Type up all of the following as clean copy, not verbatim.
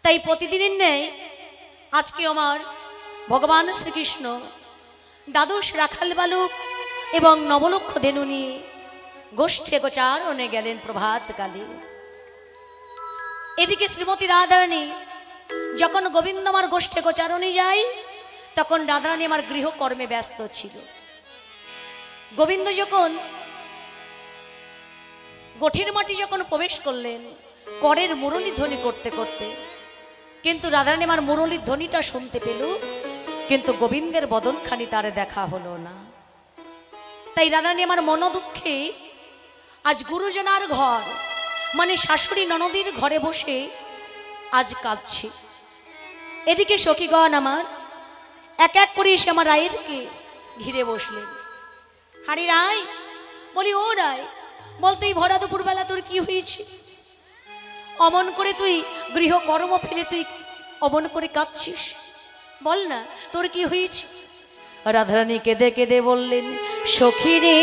তাই প্রতিদিনের ন্যায় আজকে আমার ভগবান শ্রীকৃষ্ণ দ্বাদশ রাখাল বালক এবং নবলক্ষ ধেনু নিয়ে গোষ্ঠে গোচারণে গেলেন প্রভাতকালে। এদিকে শ্রীমতী রাধারানী যখন গোবিন্দ আমার গোষ্ঠে গোচারণে যায়, তখন রাধারানী আমার গৃহকর্মে ব্যস্ত ছিল। গোবিন্দ যখন গঠির মাটি যখন প্রবেশ করলেন করের মুরলী ধ্বনি করতে করতে, কিন্তু রাধারানী আমার মুরলীর ধ্বনিটা শুনতে পেল, কিন্তু গোবিন্দের বদনখানি তার দেখা হলো না। তাই রাধারানী আমার মনোদুঃখে আজ গুরুজনার ঘর মানে শাশুড়ি ননদীর ঘরে বসে আজ কাঁদছে। এদিকে সখীগণ আমার এক এক করে এসে আমার রায়েরকে ঘিরে বসলেন। হারি রায়, বলি ও রায়, বল তুই ভরা দুপুরবেলা তোর কি হয়েছে? অমন করে তুই গৃহকর্ম ফেলে তুই অমন করে কাঁদছিস, বল না তোর কি হয়েছে? রাধারানী কেঁদে কেঁদে বললেন, সখী রে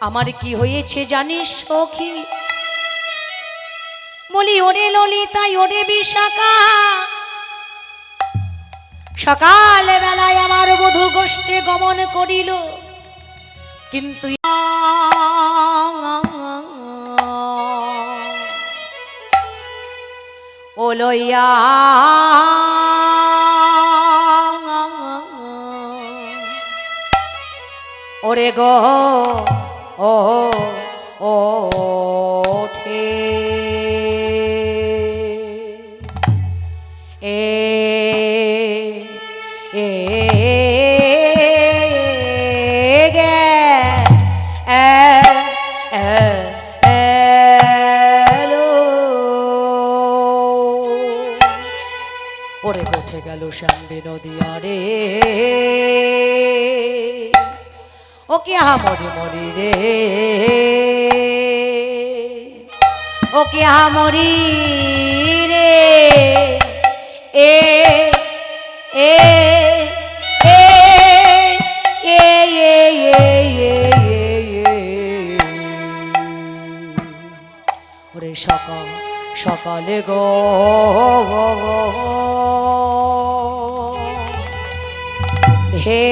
আমার কি হয়েছে জানিস সখী? বলি ওরে ললিতা ওরে বিশাখা, সকাল বেলায় আমার বধূ গোষ্ঠে গমন করিল, কিন্তু ও লইয়া ওরে গো ও ওঠে ওরে কোঠে গেল শ্যামবি নদিয়া রে, ও কে হা মরি মরি রে, ও কে হা মরি রে, এ এ এ এ ওরে সকাল সকালে গো হে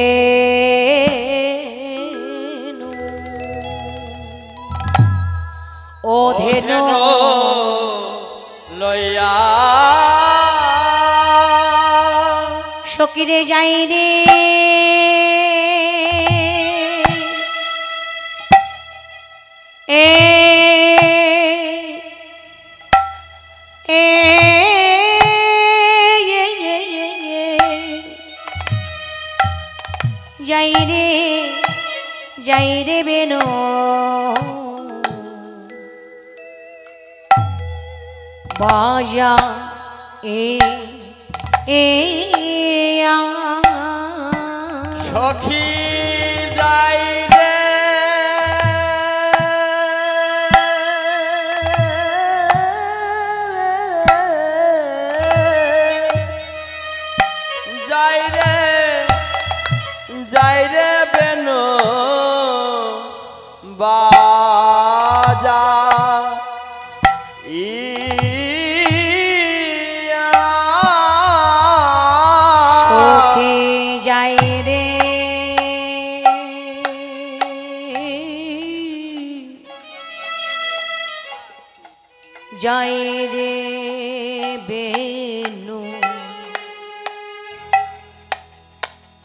ও ধেনু লইয়া সকিরে যাই রে, এ যাই রে বেনো বাজা এ সখী যাই রে, যাই রে যাই রে বেনো বাজা যাই রে যাই রে বেনু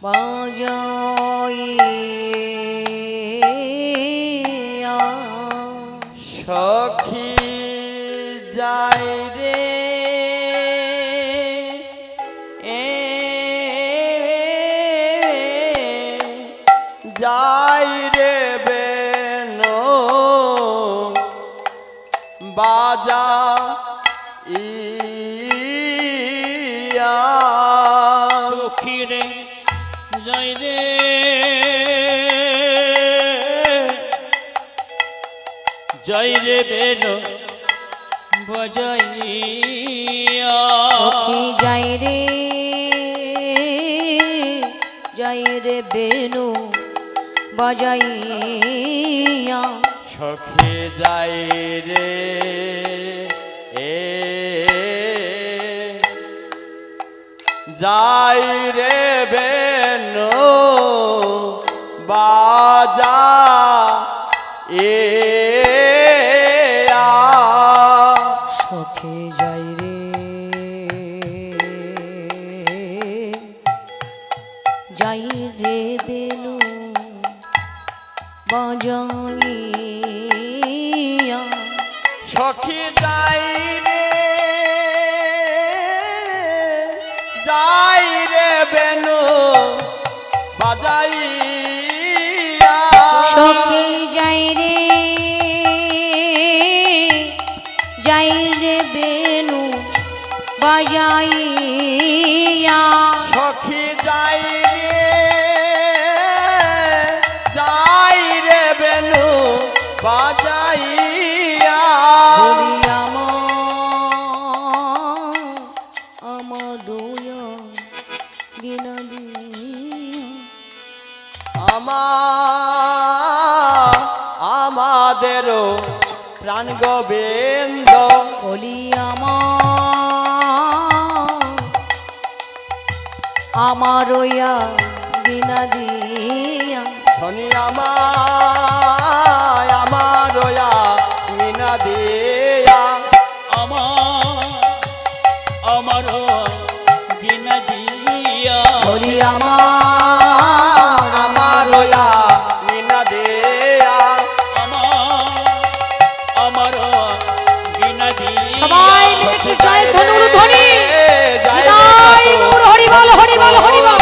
বাজাই সখী যাই রে, যাই রে বেনো বাজা সখী রে যাই রে, যাই রে বেনো বাজাইয়া, সখী যাই রে যাই রে বেনু বাজাইয়া, সখী যাই রে যাই রে বেনু বাজা এ আ। সখে যাই রে যাই রে বেনু বাজাইয়া সখী যাই রে যাই রে বেনু বাজাইয়া। সখে যাই রে যাই রে বেনু বাজাইয়া সখী যাই রে যাই রে বেনু বাজাইয়া। বলি আমার দোয়া গিনা আমাদেরও প্রাণ গোবিন্দ বলি আমার ওয়া গিনা দিয়া শনি আমার ওয়া মিনা দিয়া। আমার গিনা দিয়া বলি আমার ওয়া মিনা দিয়া। আমার গিনা দিয়া সবাই মিলে একটু জয় ধনুর ধ্বনি জয় জয় গৌর হরি বল হরি বল হরি বল।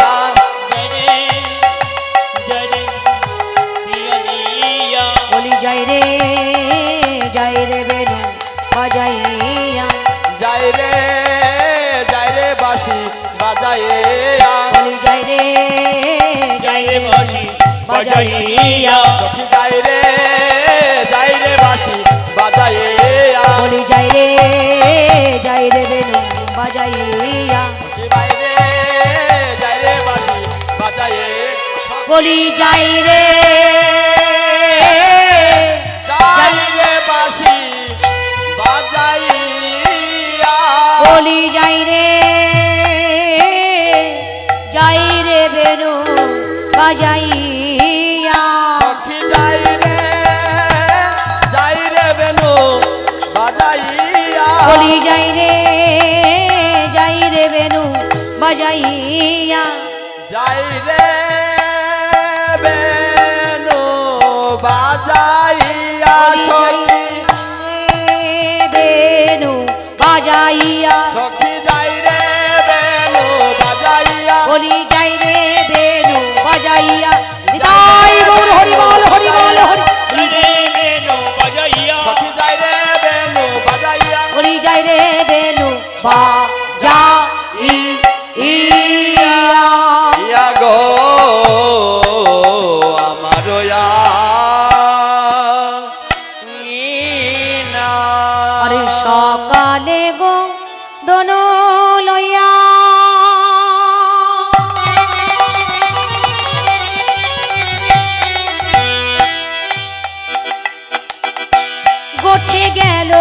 বলি যাই রে বেনু বাজাইয়া যাই রে বাঁশি বাজাইয়া। বলি যাই রে বাসি বাজাইয়া সখী যাই রে বাঁশি বাজাইয়া। বলি যাই রে বেনু বাজাইয়া যাই রে বাঁশি বাজাইয়ে। বলি যাই রে যাই রে বাঁশি বাজাইয়া। বলি যাই রে বেনু বাজাইয়া সখী যাই রে বেনু বাজাইয়া। বলি যাই রে বেনু বাজাইয়া যাই রে বেনু বাজাইয়া। বলি যাই সখী রে বেনু বাজাইয়া সখী যাই রে বেনু বাজাইয়া। বলি যাই রে বেনু বাজাইয়া নিতাই গৌর হরি বল হরি বল হরি বলি বাজাইয়া সখী যাই রে বেনু বাজাইয়া। বলি যাই রে বেনু বাজাইয়া ইয়া গো আমার ইয়া আরে সকালে গো দোনো লইয়া গোঠে গেল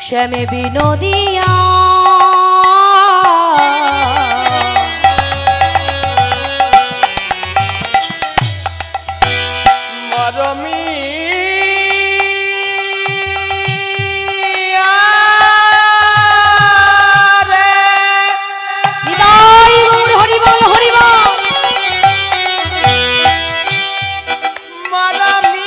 শ্যামে বিনোদিয়া মরমি নিতাই গৌর হরি বল হরি বল মরমি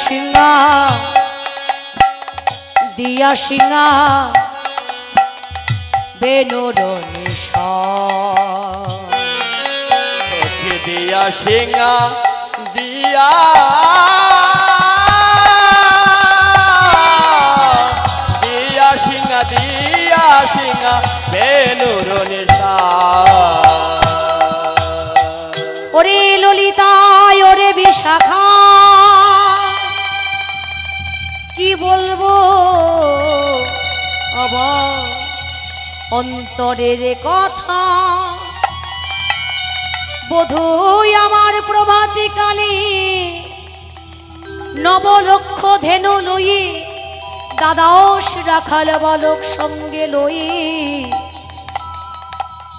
সিংহা দিয়া সিংহা বেনুর নিশা সখী দিয়া সিংহা দিয়া দিয়া সিংহা দিয়া সিংহা বেনুর নিশা ওরে ললিতায় ওরে বিশাখা কি বলবো আবার অন্তরের কথা বধূই আমার প্রভাতী কালে নবলক্ষ ধেনু লই দ্বাদশ রাখাল বালক সঙ্গে লই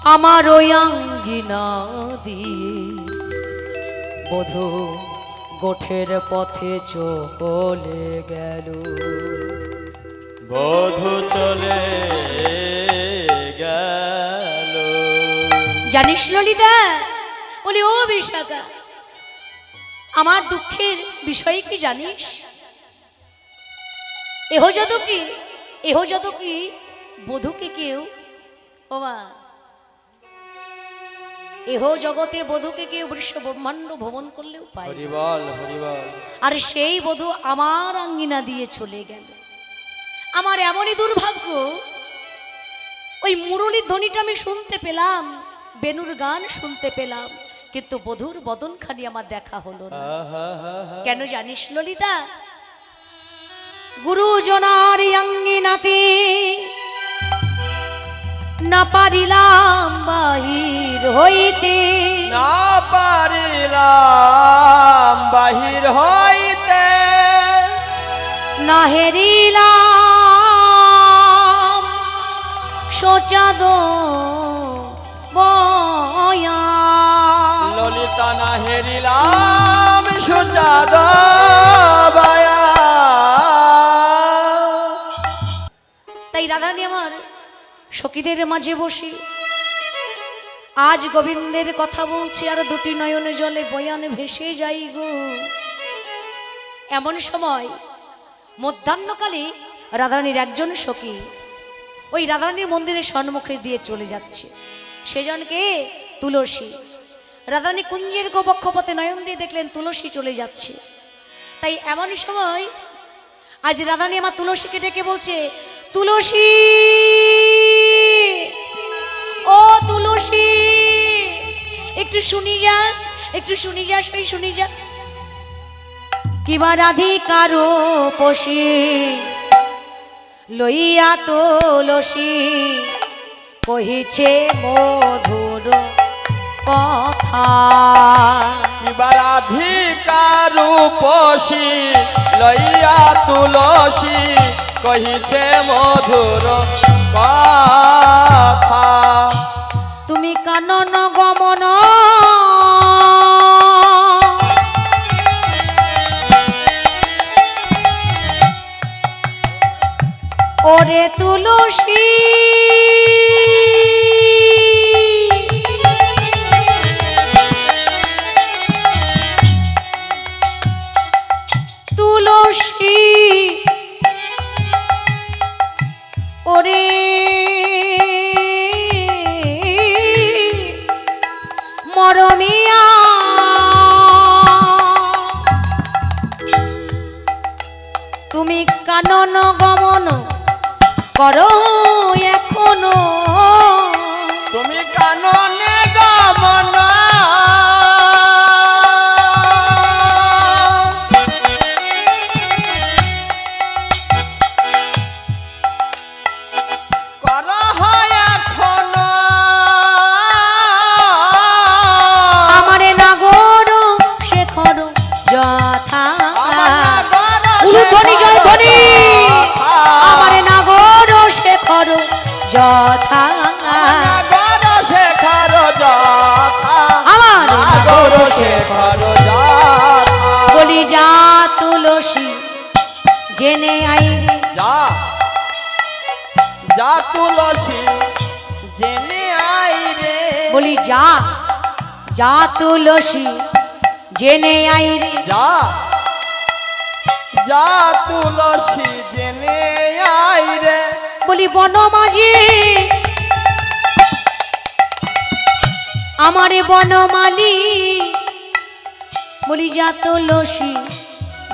আমার ওই আঙ্গিনা দিয়ে বধূ গোঠের পথে চলে গেল বধূ চলে গেল। জানিস ললিতা বলি ও বিশাখা আমার দুঃখের বিষয় কি জানিস এহ যত কি বধূকে কেউ ও মা এহ জগতে বধূকে কেউ বিশ্ব ব্রহ্মাণ্ড ভ্রমণ করলেও পায় না। হরিবল হরিবল। আর সেই বধূ আমার আঙ্গিনা দিয়ে চলে গেল আমার এমনই দুর্ভাগ্য ওই মুরলীর ধ্বনিটা আমি শুনতে পেলাম বেনুর গান শুনতে পেলাম কিন্তু বধূর বদনখানি আমার দেখা হলো না কেন জানিস ললিতা গুরুজনার আঙ্গিনাতে না পারিলাম বাহির হইতে না পারিলাম বাহির হইতে না হেরিলাম সোচাদ বয়া ললিতা না হেরিলাম সুজাদ বায়া। তাই রাধারানী আমার সখীদের মাঝে বসে আজ গোবিন্দের কথা বলছি আর দুটি নয়নে জলে বয়ানে ভেসে যাই গো এমন সময় মধ্যাহ্নকালে রাধারানীর একজন সখী ওই রাধারানীর মন্দিরের সম্মুখে দিয়ে চলে যাচ্ছে সেজনকে তুলসী রাধারানী কুঞ্জের গোবক্ষপথে নয়ন দিয়ে দেখলেন তুলসী চলে যাচ্ছে তাই এমন সময় আজ রাধারানী আমার তুলসীকে ডেকে বলছে তুলসী ও তুলসী একটু শুনি যা সই শুনি যা কিবা রাধিকার পশি লইয়া তুলসী কহিছে মধুর কথা রাধিকার পশি লইয়া তুলসী কহিছে মধুর কথা তুমি কানন গমন ওরে তুলসী তুলসী ওরে মরমিয়া তুমি কানন গমন করো এখনো তুমি কাননে গমন করা হয় এখনো আমারে নাগর শেখর যথা উলুধ্বনি জয় ধ্বনি আমারে নাগর শেখর যথা নাগর শেখর যথা আমার নাগর শেখর যথা বলি যা তুলসী জেনে আইরে যা যা তুলসী জেনে আই রে বলি যা যা তুলসী জেনে আইরে যা যা তুলসী জেনে আই রে বলি বনমাঝি আমারে বনমালী বলি যা তুলসী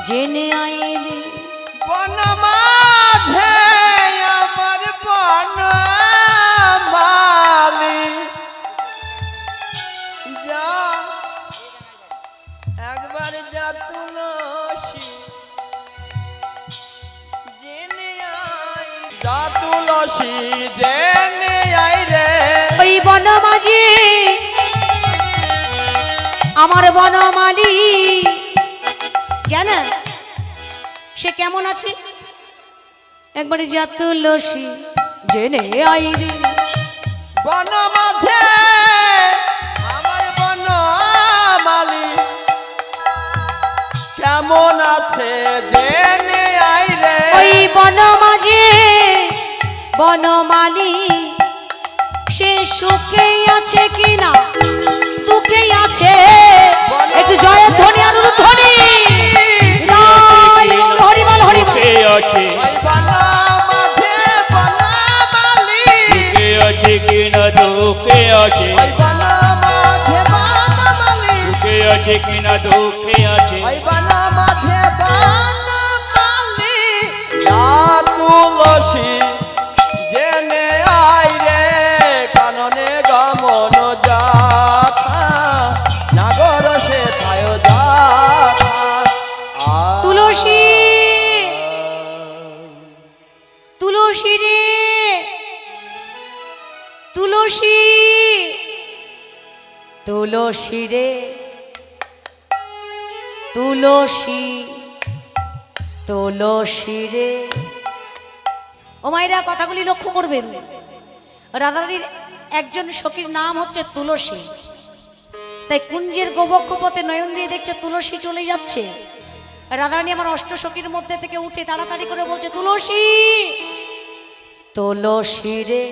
জেনে আয় রে বন মাঝে আমার বনমালী যা একবার যা তুলসী জেনে আই যা তুলসী জেনে আই রে ওই বনমাঝি আমার বনমালী জানেন সে কেমন আছে একবারে যা তুলসী জেনে আই রে বন মাঝে আমার বনমালী কেমন আছে জেনে আই রে ওই বনমাঝি বনমালী সে সুখে আছে কিনা দুঃখে আছে একটু জয়ের ধ্বনি আর ধ্বনি হরিবল হরিবল কে আছে ওই বন মাঝে বনমালী কে আছে কিনা দুঃখে আছে ওই বন মাঝে বনমালী কে আছে কিনা দুঃখে আছে ওই বন মাঝে বনমালী যা তুলসী জেনে আই রে কাননে গমন যাথা নাগর সে থায় যাথা তুলসী তুলসী রে তুলসী তুলসী রে তুলসী তুলসী রে ও মায়েরা কথাগুলি লক্ষ্য করবেন রাধারানীর একজন সখীর নাম হচ্ছে তুলসী তাই কুঞ্জের গোবক্ষ পথে নয়ন দিয়ে দেখছে তুলসী চলে যাচ্ছে রাধারানী আমার অষ্ট সখীর মধ্যে থেকে উঠে তাড়াতাড়ি করে বলছে তুলসী তুলসী রে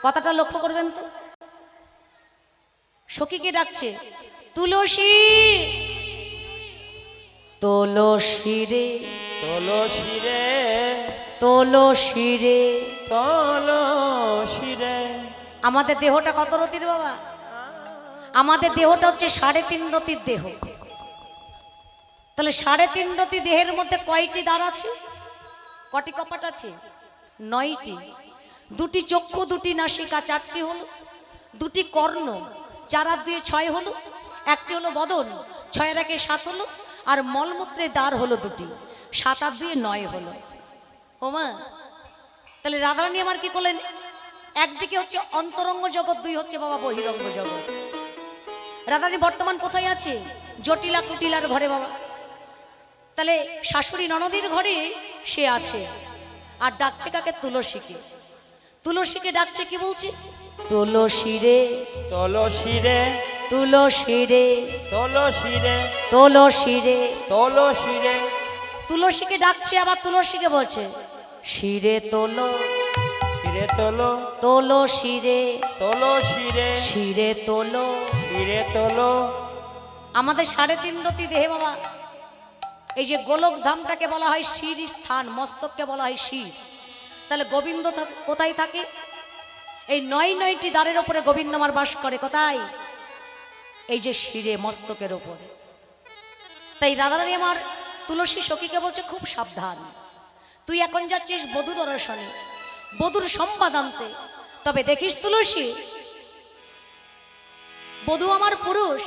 কথাটা লক্ষ্য করবেন তো সখীকে ডাকছে তুলসী তুলসী রে তুলসী রে তুলসী রে তুলসী রে আমাদের দেহটা কত রতির বাবা আমাদের দেহটা হচ্ছে 3.5 রতির দেহ তাহলে 3.5 রতি দেহের মধ্যে কয়টি দ্বার আছে কটি কপাট আছে 9টি দুটি চক্ষু দুটি নাসিকা 4টি হলো দুটি কর্ণ 4 আর 2 6 হলো একটি হলো বদন 6 আর 1 7 হলো আর মলমূত্রের দ্বার হলো দুটি 7 আর 2 9 হলো ওমা তাহলে রাধারানী আমার কি করলেন একদিকে হচ্ছে অন্তরঙ্গ জগৎ 2 হচ্ছে বাবা বহিরঙ্গ জগৎ রাধারানী বর্তমান কোথায় আছে জটিলা কুটিলার ঘরে বাবা তাহলে শাশুড়ি ননদীর ঘরে সে আছে আর ডাকছে কাকে তুলসীকে তুলসীকে ডাকছে কি বলছে তুলসী রে তুলসী রে তুলসী রে তুলসী রে তুলসী রে তুলসী রে তুলসীকে ডাকছে আবার তুলসীকে বলছে শিরে তোলো শিরে তোলো তুলসী রে তুলসী রে শিরে তোলো শিরে তোলো আমাদের 3.5 রতি দেহে বাবা এই যে গোলক ধামটাকে বলা হয় শির স্থান মস্তককে বলা হয় শির তাহলে গোবিন্দ কোথায় থাকে এই 9টি দ্বারের উপরে গোবিন্দ আমার বাস করে কোথায় এই যে শিরে মস্তকের উপরে তাই রাধারানী আমার তুলসী সখীকে বলছে খুব সাবধান তুই এখন যাচ্ছিস বধূ দর্শনে বধূর সম্বাদ আনতে তবে দেখিস তুলসী বধূ আমার পুরুষ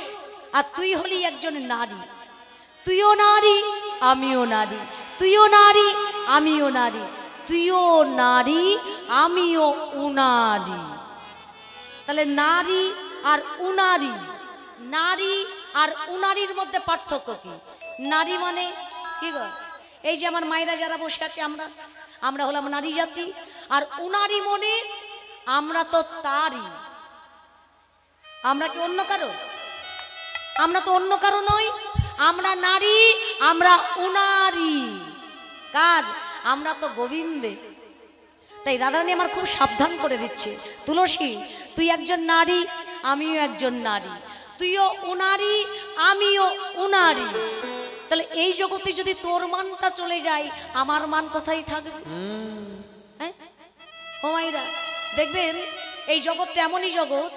আর তুই হলি একজন নারী তুইও নারী আমিও নারী তুইও নারী আমিও নারী তুইও নারী আমিও উনারী তাহলে নারী আর উনারী নারী আর উনারীর মধ্যে পার্থক্য কি নারী মানে কি গো এই যে আমার মায়েরা যারা বসে আছে আমরা হলাম নারী জাতি আর উনারী মনে আমরা তো তারই আমরা কি অন্য কারো আমরা তো অন্য কারো নই আমরা নারী আমরা উনারী কার আমরা তো গোবিন্দে তাই রাধারানী আমার খুব সাবধান করে দিচ্ছে তুলসী তুই একজন নারী আমিও একজন নারী তুইও উনারী আমিও উনারী তাহলে এই জগতে যদি তোর মানটা চলে যায় আমার মান কোথায় থাকবে? হ্যাঁ ও মাইরা, দেখবেন এই জগৎটা এমনই জগৎ,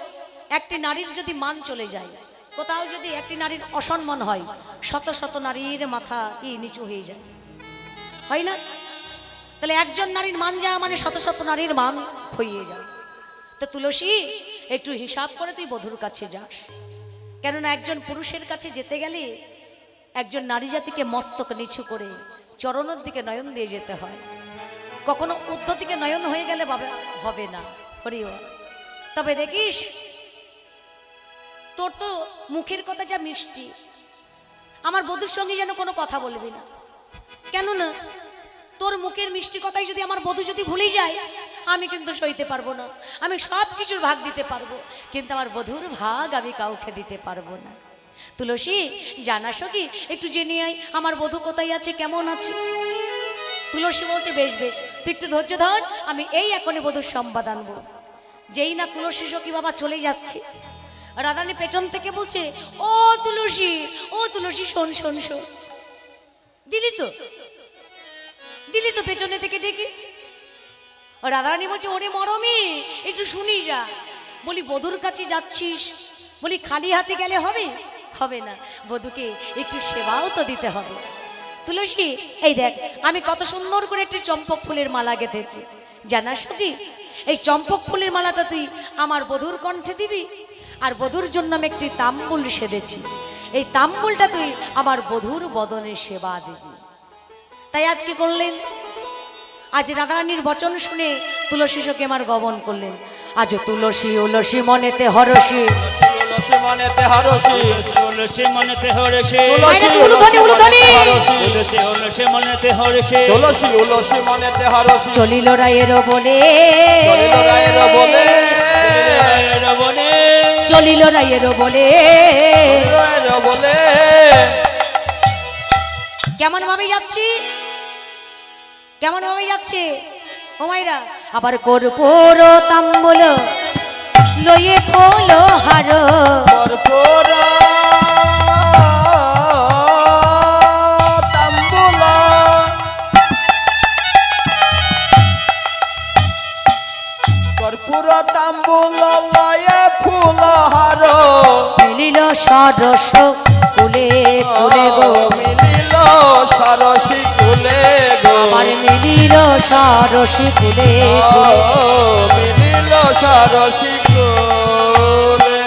একটি নারীর যদি মান চলে যায়, কোথাও যদি একটি নারীর অসম্মান হয়, শত শত নারীর মাথা নিচু হয়ে যায়, হয় না? তাহলে একজন নারীর মান যাওয়া মানে শত শত নারীর মান হয়ে যায়। তো তুলসী, একটু হিসাব করে তুই বধূর কাছে যাস, কেননা একজন পুরুষের কাছে যেতে গেলে একজন নারী জাতিকে মস্তক নিচু করে চরণের দিকে নয়ন দিয়ে যেতে হয়। কখনো ঊর্ধ্ব দিকে নয়ন হয়ে গেলে হবে না। হরিও, তবে দেখিস তোর তো মুখের কথা যা মিষ্টি, আমার বধূর সঙ্গে যেন কোনো কথা বলবি না। কেননা তোর মুখের মিষ্টি কথাই যদি আমার বধূ যদি ভুলে যায়, আমি কিন্তু সইতে পারবো না। আমি সব কিছুর ভাগ দিতে পারবো, কিন্তু আমার বধূর ভাগ আমি কাউকে দিতে পারবো না। তুলসী, জানাসো কি, একটু জেনে আই আমার বধূ কোথায় আছে, কেমন আছে। তুলসী বলছে, বেশ বেশ, তুই একটু ধৈর্য ধর, আমি এই এখনই বধূর সংবাদ আনবো। যেই না তুলসী সখী বাবা চলে যাচ্ছে, রাধারানী পেছন থেকে বলছে, ও তুলসী, ও তুলসী, শোন শোন শোন। দিলি তো পেছনে থেকে ডেকে। রাধারানী বলছে, ওরে মরমে, একটু শুনি যা। বলি, বধূর কাছে যাচ্ছিস, বলি খালি হাতে গেলে হবে? হবে না, বধূকে একটু সেবাও তো দিতে হবে। তুলসী, এই দেখ আমি কত সুন্দর করে একটি চম্পক ফুলের মালা গেঁথেছি, জানাস কি? এই চম্পক ফুলের মালাটা তুই আমার বধূর কণ্ঠে দিবি, আর বধূর জন্য আমি একটি তাম্বুল সেধেছি, এই তাম্বুলটা তুই আমার বধূর বদনে সেবা দিবি। তাই আজ কি করলেন? আজ রাধারানীর বচন শুনে তুলসী সখী আমার গমন করলেন। আজ তুলসী উলসী মনেতে হরসী, তুলসী মনেতে হরসী, তুলসী মনেতে হরষে, তুলসী উলুধ্বনি, উলুধ্বনি। তুলসী উলসী মনেতে হরষে, তুলসী উলসী মনেতে হরসী, চলিল রায়ের বলে, চলিল রায়ের বলে, রায়ের বনে, চলিল রায়ের বলে। রায়ের বলে। কেমন ভাবে যাচ্ছি, কেমন ভাবে যাচ্ছে ও মাইরা। আবার কর্পূর তাম্বুল লয়ে ফুল হার, কর্পূর তাম্বুল, কর্পূর তাম্বুল লয়ে ফুল হার, মিলিল সরস কুলে কুলে গো, মিলিল সরসী কুলে গো, আবার মিলিল সরসী কুলে কুলে। মিলিল সরসী কুলে।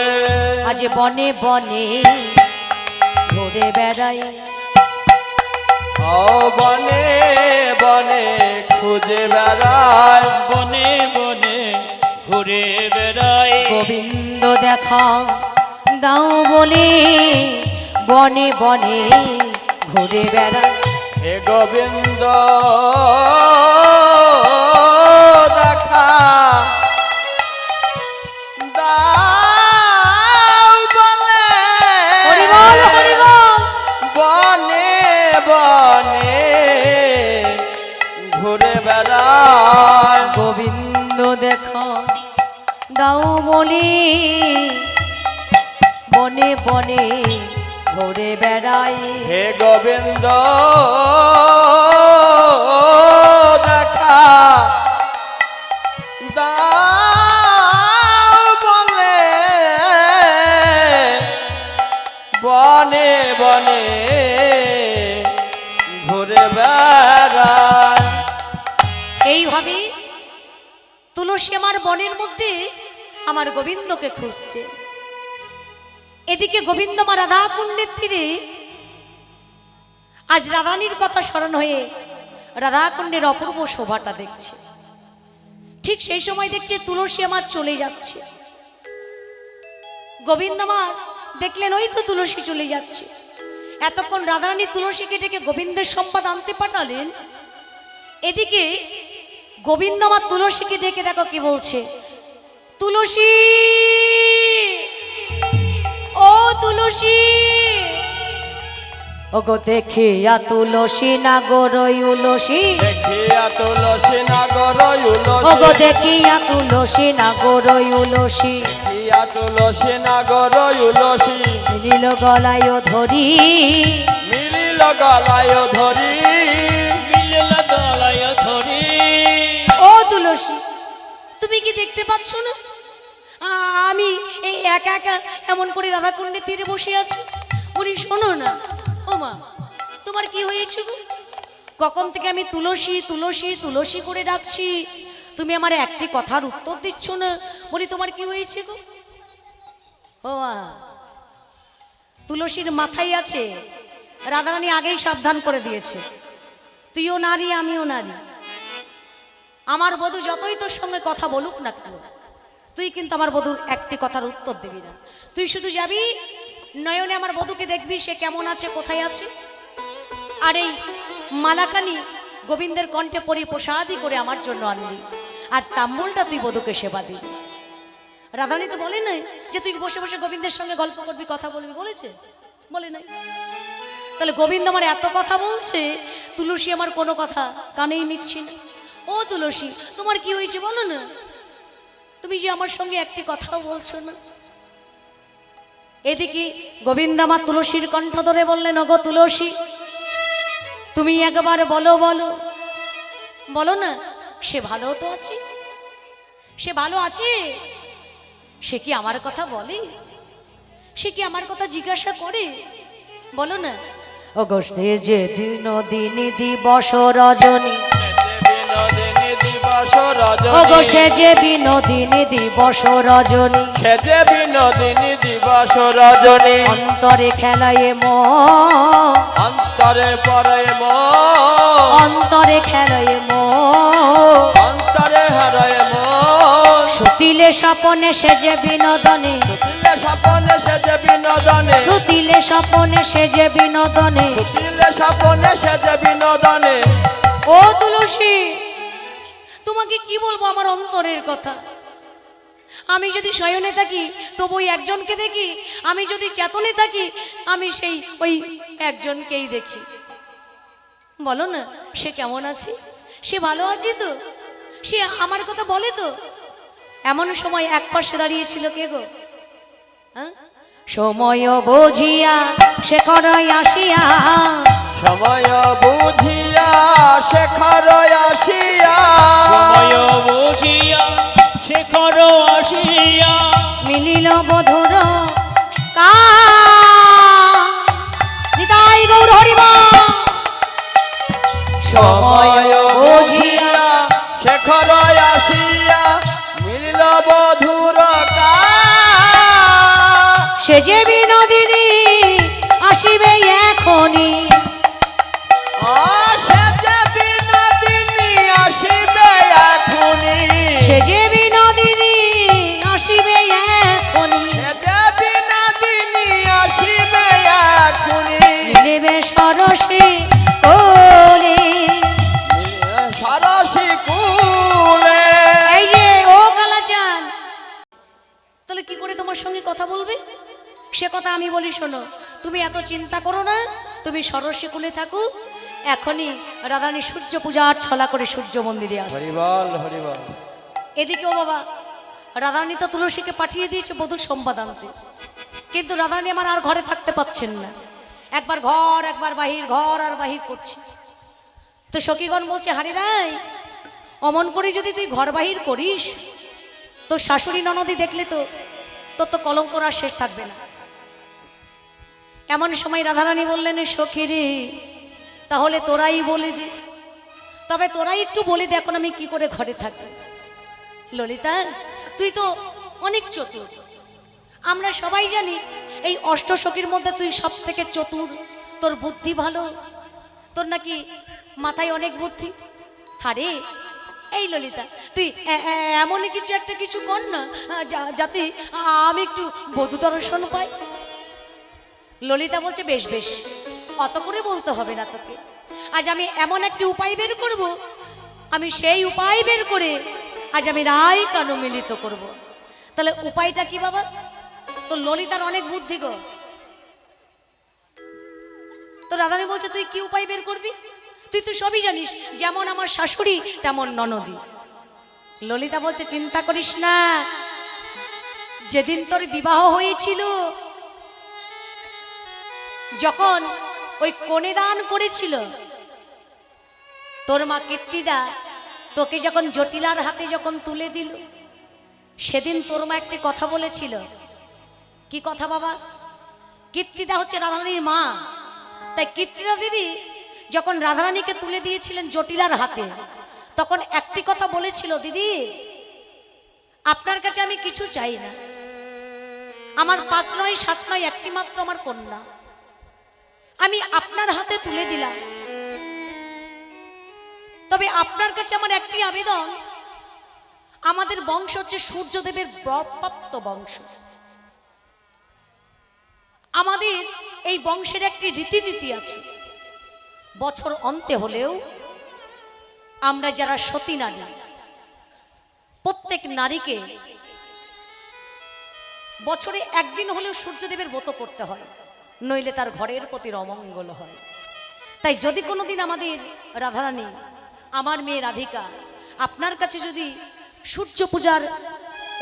আজ বনে বনে ঘুরে বেড়াই, ও বনে বনে খুঁজে বেড়ায়, বনে বনে ঘুরে বেড়াই, গোবিন্দ দেখা দাও বলে বনে বনে ঘুরে বেড়াই। হে গোবিন্দ দেখা দাও বলে, হরি বল, হরি বল। বনে বনে ঘুরে বেড়ায়, গোবিন্দ দেখা দাও বলে বনে বনে ঘুরে বেড়াই। হে গোবিন্দ দেখা দাও বলে, বনে বনে ঘুরে বেড়ায়। এইভাবে তুলসী আমার বনের মধ্যে আমার গোবিন্দকে খুঁজছে। এদিকে গোবিন্দ মা রাধা কুণ্ডের তীরে আজ রাধারানীর কথা স্মরণ হয়ে রাধা কুণ্ডের অপূর্ব শোভাটা দেখছে। ঠিক সেই সময় দেখছে তুলসী আমার চলে যাচ্ছে। গোবিন্দ মা দেখলেন ওই তো তুলসী চলে যাচ্ছে। এতক্ষণ রাধারানী তুলসীকে ডেকে গোবিন্দের সম্পদ আনতে পাঠালেন, এদিকে গোবিন্দ মা তুলসীকে ডেকে দেখো কি বলছে, তুলসী, ও তুলসী, ওগো দেখিয়া তুলসী নাগর উলসী, দেখিয়া তুলসী নাগর উলসী, ওগো দেখিয়া তুলসী নাগর উলসী, দেখিয়া তুলসী নাগর উলসী, মিলিল গলায় ধরি, মিলিল মিলিল গলায় ধরি মিলিল গলায় ধরি। ও তুলসী, তুমি কি দেখতে পাচ্ছ না আমি এই একা একা এমন করে রাধাকুণ্ডের তীরে বসে আছি? বলি শোনো না, ও মা তোমার কি হয়েছে গো? কখন থেকে আমি তুলসী তুলসী তুলসী করে ডাকছি, তুমি আমার একটি কথার উত্তর দিচ্ছ না। বলি তোমার কি হয়েছে গো? ও মা, তুলসীর মাথায় আছে রাধারানী আগেই সাবধান করে দিয়েছে, তুইও নারী আমিও নারী, আমার বধূ যতই তোর সঙ্গে কথা বলুক না কেন, তুই কিন্তু আমার বধূর একটি কথার উত্তর দিবি না। তুই শুধু যাবি নয়নে আমার বধূকে দেখবি সে কেমন আছে, কোথায় আছে, আর এই মালাখানি গোবিন্দের কণ্ঠে পরি প্রসাদই করে আমার জন্য আনবি, আর তাম্বুলটা তুই বধূকে সেবা দিবি। রাধারানী তো বলে নাই যে তুই বসে বসে গোবিন্দের সঙ্গে গল্প করবি, কথা বলবি, বলেছে? বলে নাই। তাহলে গোবিন্দ আমার এত কথা বলছে, তুলসী আমার কোনো কথা কানেই নিচ্ছি না। ও তুলসী, তোমার কি হয়েছে বলো না? তুমি যে আমার সঙ্গে একটি কথাও বলছো না। এদিকে গোবিন্দ আমার তুলসীর কণ্ঠ ধরে বললেন, ওগো তুলসী, তুমি একবার বলো বলো বলো না, সে ভালো তো আছে, সে ভালো আছে, সে কি আমার কথা বলে, সে কি আমার কথা জিজ্ঞাসা করে, বলো না। অগস্টে যে দিন দিনী দিবস রজনী, বিনোদিনী দিবস রজনী ওগো সে যে বিনোদিনী দিবস রজনী, সে যে বিনোদিনী দিবস রজনী অন্তরে খেলায় অন্তরে পরে অন্তরে খেলায় অন্তরে হারায় সুতিলে স্বপনে সে যে বিনোদনে, সুতিলে স্বপনে সে যে বিনোদনে সুতিলে স্বপনে সে যে বিনোদনে। সুতিলে স্বপনে সে যে বিনোদনে। ও তুলসী, তোমাকে কি বলবো আমার অন্তরের কথা। আমি যদি শয়নে থাকি তবু ওই একজনকে দেখি, আমি যদি চেতনে থাকি আমি সেই ওই একজনকেই দেখি। বলো না, সে কেমন আছে, সে ভালো আছে তো, সে আমার কথা বলে তো? এমন সময় এক পাশে দাঁড়িয়েছিল কে গো? হ্যাঁ, সময় বুঝিয়া শেখর আসিয়া, সময় বুঝিয়া শেখর আসিয়া সময় বুঝিয়া শেখর আসিয়া মিলিল বধুর নিতাই গৌর হরিবা। সময় বুঝিয়া শেখর আসিয়া মিলিল বধুর সে যে বিনোদিনী আসিবে এখনি, সে যে বিনোদিনী আসিবে এখনি সে যে বিনোদিনী আসিবে এখনি, সে যে বিনোদিনী আসিবে এখনি মিলিবে সরসী কোলে, সরসী কুলে। এই যে ও কালাচাঁদ, তাহলে কি করে তোমার সঙ্গে কথা বলবে? সে কথা আমি বলি শোনো, তুমি এত চিন্তা করো না, তুমি সরস্বী কুলে থাকো, এখনই রাধারানী সূর্য পূজার ছলা করে সূর্য মন্দিরে আসে। হরিবল হরিবল। এদিকে ও বাবা, রাধারানী তো তুলসীকে পাঠিয়ে দিয়েছে বধূর সম্বাদ আনতে, কিন্তু রাধারানী আমার আর ঘরে থাকতে পাচ্ছেন না, একবার ঘর একবার বাহির, ঘর আর বাহির করছে। তো সখীগণ বলছে, হারে রাই, অমন করে যদি তুই ঘর বাহির করিস, তোর শাশুড়ি ননদি দেখলে তো তোর তো কলঙ্ক আর শেষ থাকবে না। এমন সময় রাধারানী বললেন, সখী রে, তাহলে তোরাই বলে দে, তবে তোরাই একটু বলে দে এখন আমি কি করে ঘরে থাকি। ললিতা, তুই তো অনেক চতুর, আমরা সবাই জানি এই অষ্টসখীর মধ্যে তুই সব থেকে চতুর, তোর বুদ্ধি ভালো, তোর নাকি মাথায় অনেক বুদ্ধি। হারে এই ললিতা, তুই এমনই কিছু একটা কিছু কর না যাতে আমি একটু বধূ দর্শন পাই। ললিতা বলছে, বেশ বেশ, অত করে বলতে হবে না তোকে, আজ আমি এমন একটি উপায় বের করব, আমি সেই উপায় বের করে আজ আমি রায় কানু মিলিত করব। তাহলে উপায়টা কি বাবা? তো ললিতার অনেক বুদ্ধি গো। তো রাধারানী বলছে, তুই কি উপায় বের করবি? তুই তো সবই জানিস, যেমন আমার শাশুড়ি তেমন ননদী। ললিতা বলছে, চিন্তা করিস না, যেদিন তোর বিবাহ হয়েছিল, যখন ওই কনে দান করেছিল তোর মা কীর্তিদা, তোকে যখন জটিলার হাতে যখন তুলে দিল, সেদিন তোর মা একটি কথা বলেছিল। কি কথা বাবা? কীর্তিদা হচ্ছে রাধারানীর মা, তাই কীর্তিদা দেবী যখন রাধারানীকে তুলে দিয়েছিলেন জটিলার হাতে, তখন একটি কথা বলেছিল, দিদি আপনার কাছে আমি কিছু চাই না, আমার 5 নয় 7 নয় একটি মাত্র আমার কন্যা আমি আপনার হাতে তুলে দিলাম। তবে আপনার কাছে আমার একটি আবেদন, আমাদের বংশ হচ্ছে সূর্যদেবের প্রাপ্ত বংশ। আমাদের এই বংশের একটি রীতিনীতি আছে, বছর অন্তে হলেও আমরা যারা সতী নারী, প্রত্যেক নারীকে বছরে একদিন হলেও সূর্যদেবের ব্রত করতে হয়, নইলে তার ঘরের প্রতি অমঙ্গল হয়। তাই যদি কোনোদিন আমাদের রাধারানী, আমার মেয়ে রাধিকা আপনার কাছে যদি সূর্য পূজার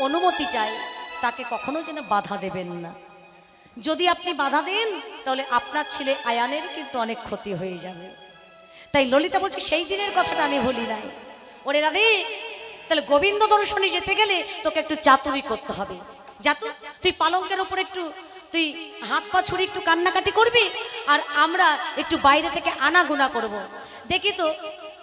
অনুমতি চায়, তাকে কখনো যেন বাধা দেবেন না। যদি আপনি বাধা দেন তাহলে আপনার ছেলে আয়ানের কিন্তু অনেক ক্ষতি হয়ে যাবে। তাই ললিতা বলছে সেই দিনের কথাটা আমি ভুলি নাই। ওরে রাধে, তাহলে গোবিন্দ দর্শনে যেতে গেলে তোকে একটু চাতুরি করতে হবে। যাতু তুই পালঙ্কের ওপর একটু তুই হাত পা ছুড়ে একটু কান্নাকাটি করবি, আর আমরা একটু বাইরে থেকে আনাগোনা করব। দেখি তো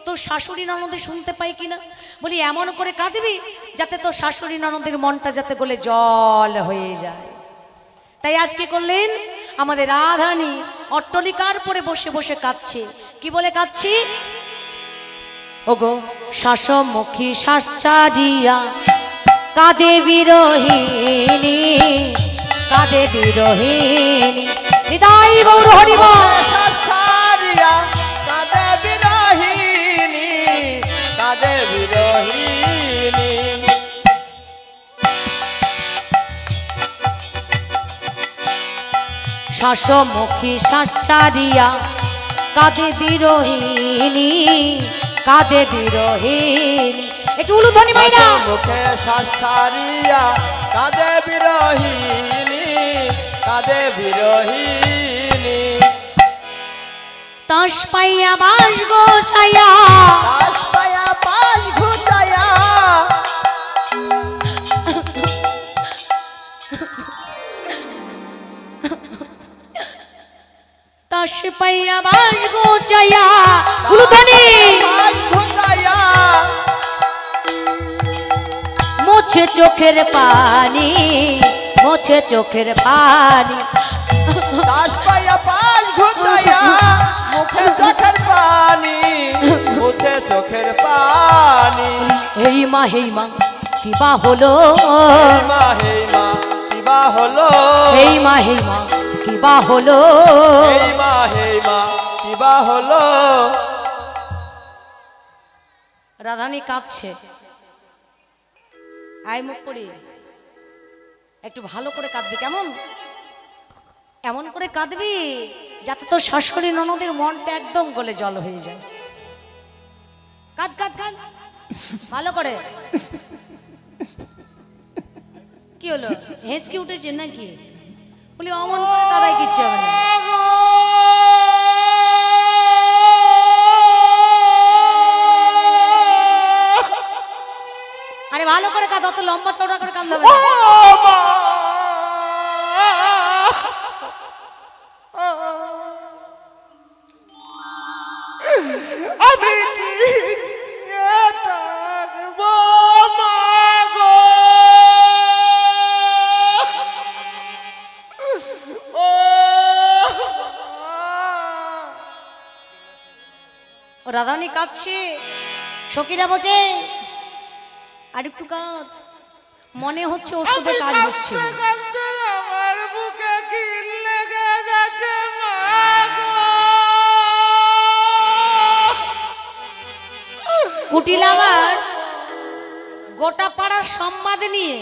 তোর শাশুড়ি ননদে শুনতে পাই কিনা। বলি এমন করে কাঁদবি যাতে তোর শাশুড়ি ননদের মনটা যাতে গলে জল হয়ে যায়। তাই আজকে করলেন আমাদের রাধারানী অট্টলিকার পরে বসে বসে কাঁদছে। কি বলে কাঁদছি? ওগো শাসমুখী শ্বাস ছাড়িয়া কাঁদে বিরহিনী, কাঁদে বিরহিনী, হৃদয় গৌর হরিব ছাড়িয়া কাঁদে বিরহিনী, কাঁদে বিরহিনী। শাসমুখী শ্বাস ছাড়িয়া কাঁদে বিরহিনী, কাঁদে বিরহিনী। একটু উলুধ্বনি মাইনা। মুখে শ্বাস ছাড়িয়া কাঁদে বিরহিনী, কাঁদে বিরহিনী। তাস পাইয়া বাস গোছাইয়া, তাস পায়া পাশ ঘুচায়া, তাস পাইয়া বাস গোছাইয়া, উলুধ্বনি। পাশ ঘুচায়া, মোছে চোখের পানি, মোছে চোখের পানি। তাস পায়া পাশ ঘুচায়া, মুখে চোখের পানি, মুখে চোখের পানি। হেই মা কিবা হলো, হেই মা কিবা হলো, হেই মা কিবা হলো। হেই মা কিবা হলো। রাধারানী কাঁদছে। আয় মুখ করি, একটু ভালো করে কাঁদবি, কেমন এমন করে কাঁদবি যাতে তোর শাশুড়ি ননদের মনটা একদম গলে জল হয়ে যায়। কাঁদ কাঁদ কাঁদ ভালো করে। কি হলো, হেঁচকি উঠেছে নাকি? বলি অমন করে কাদাই কিচ্ছু হবে না। আরে ভালো করে কাঁদ, অত লম্বা চওড়া করে কাঁদতে হবে না। আমি কি থাকবো মা গো, ও রাধারানী কাঁদছে। সখীরা বলছে আর একটু কাঁদ, মনে হচ্ছে ওষুধে কাজ হচ্ছে। আমার বুকে কি লেগে গেছে মা গো। কুটিল আবার গোটা পাড়ার সম্বাদ নিয়ে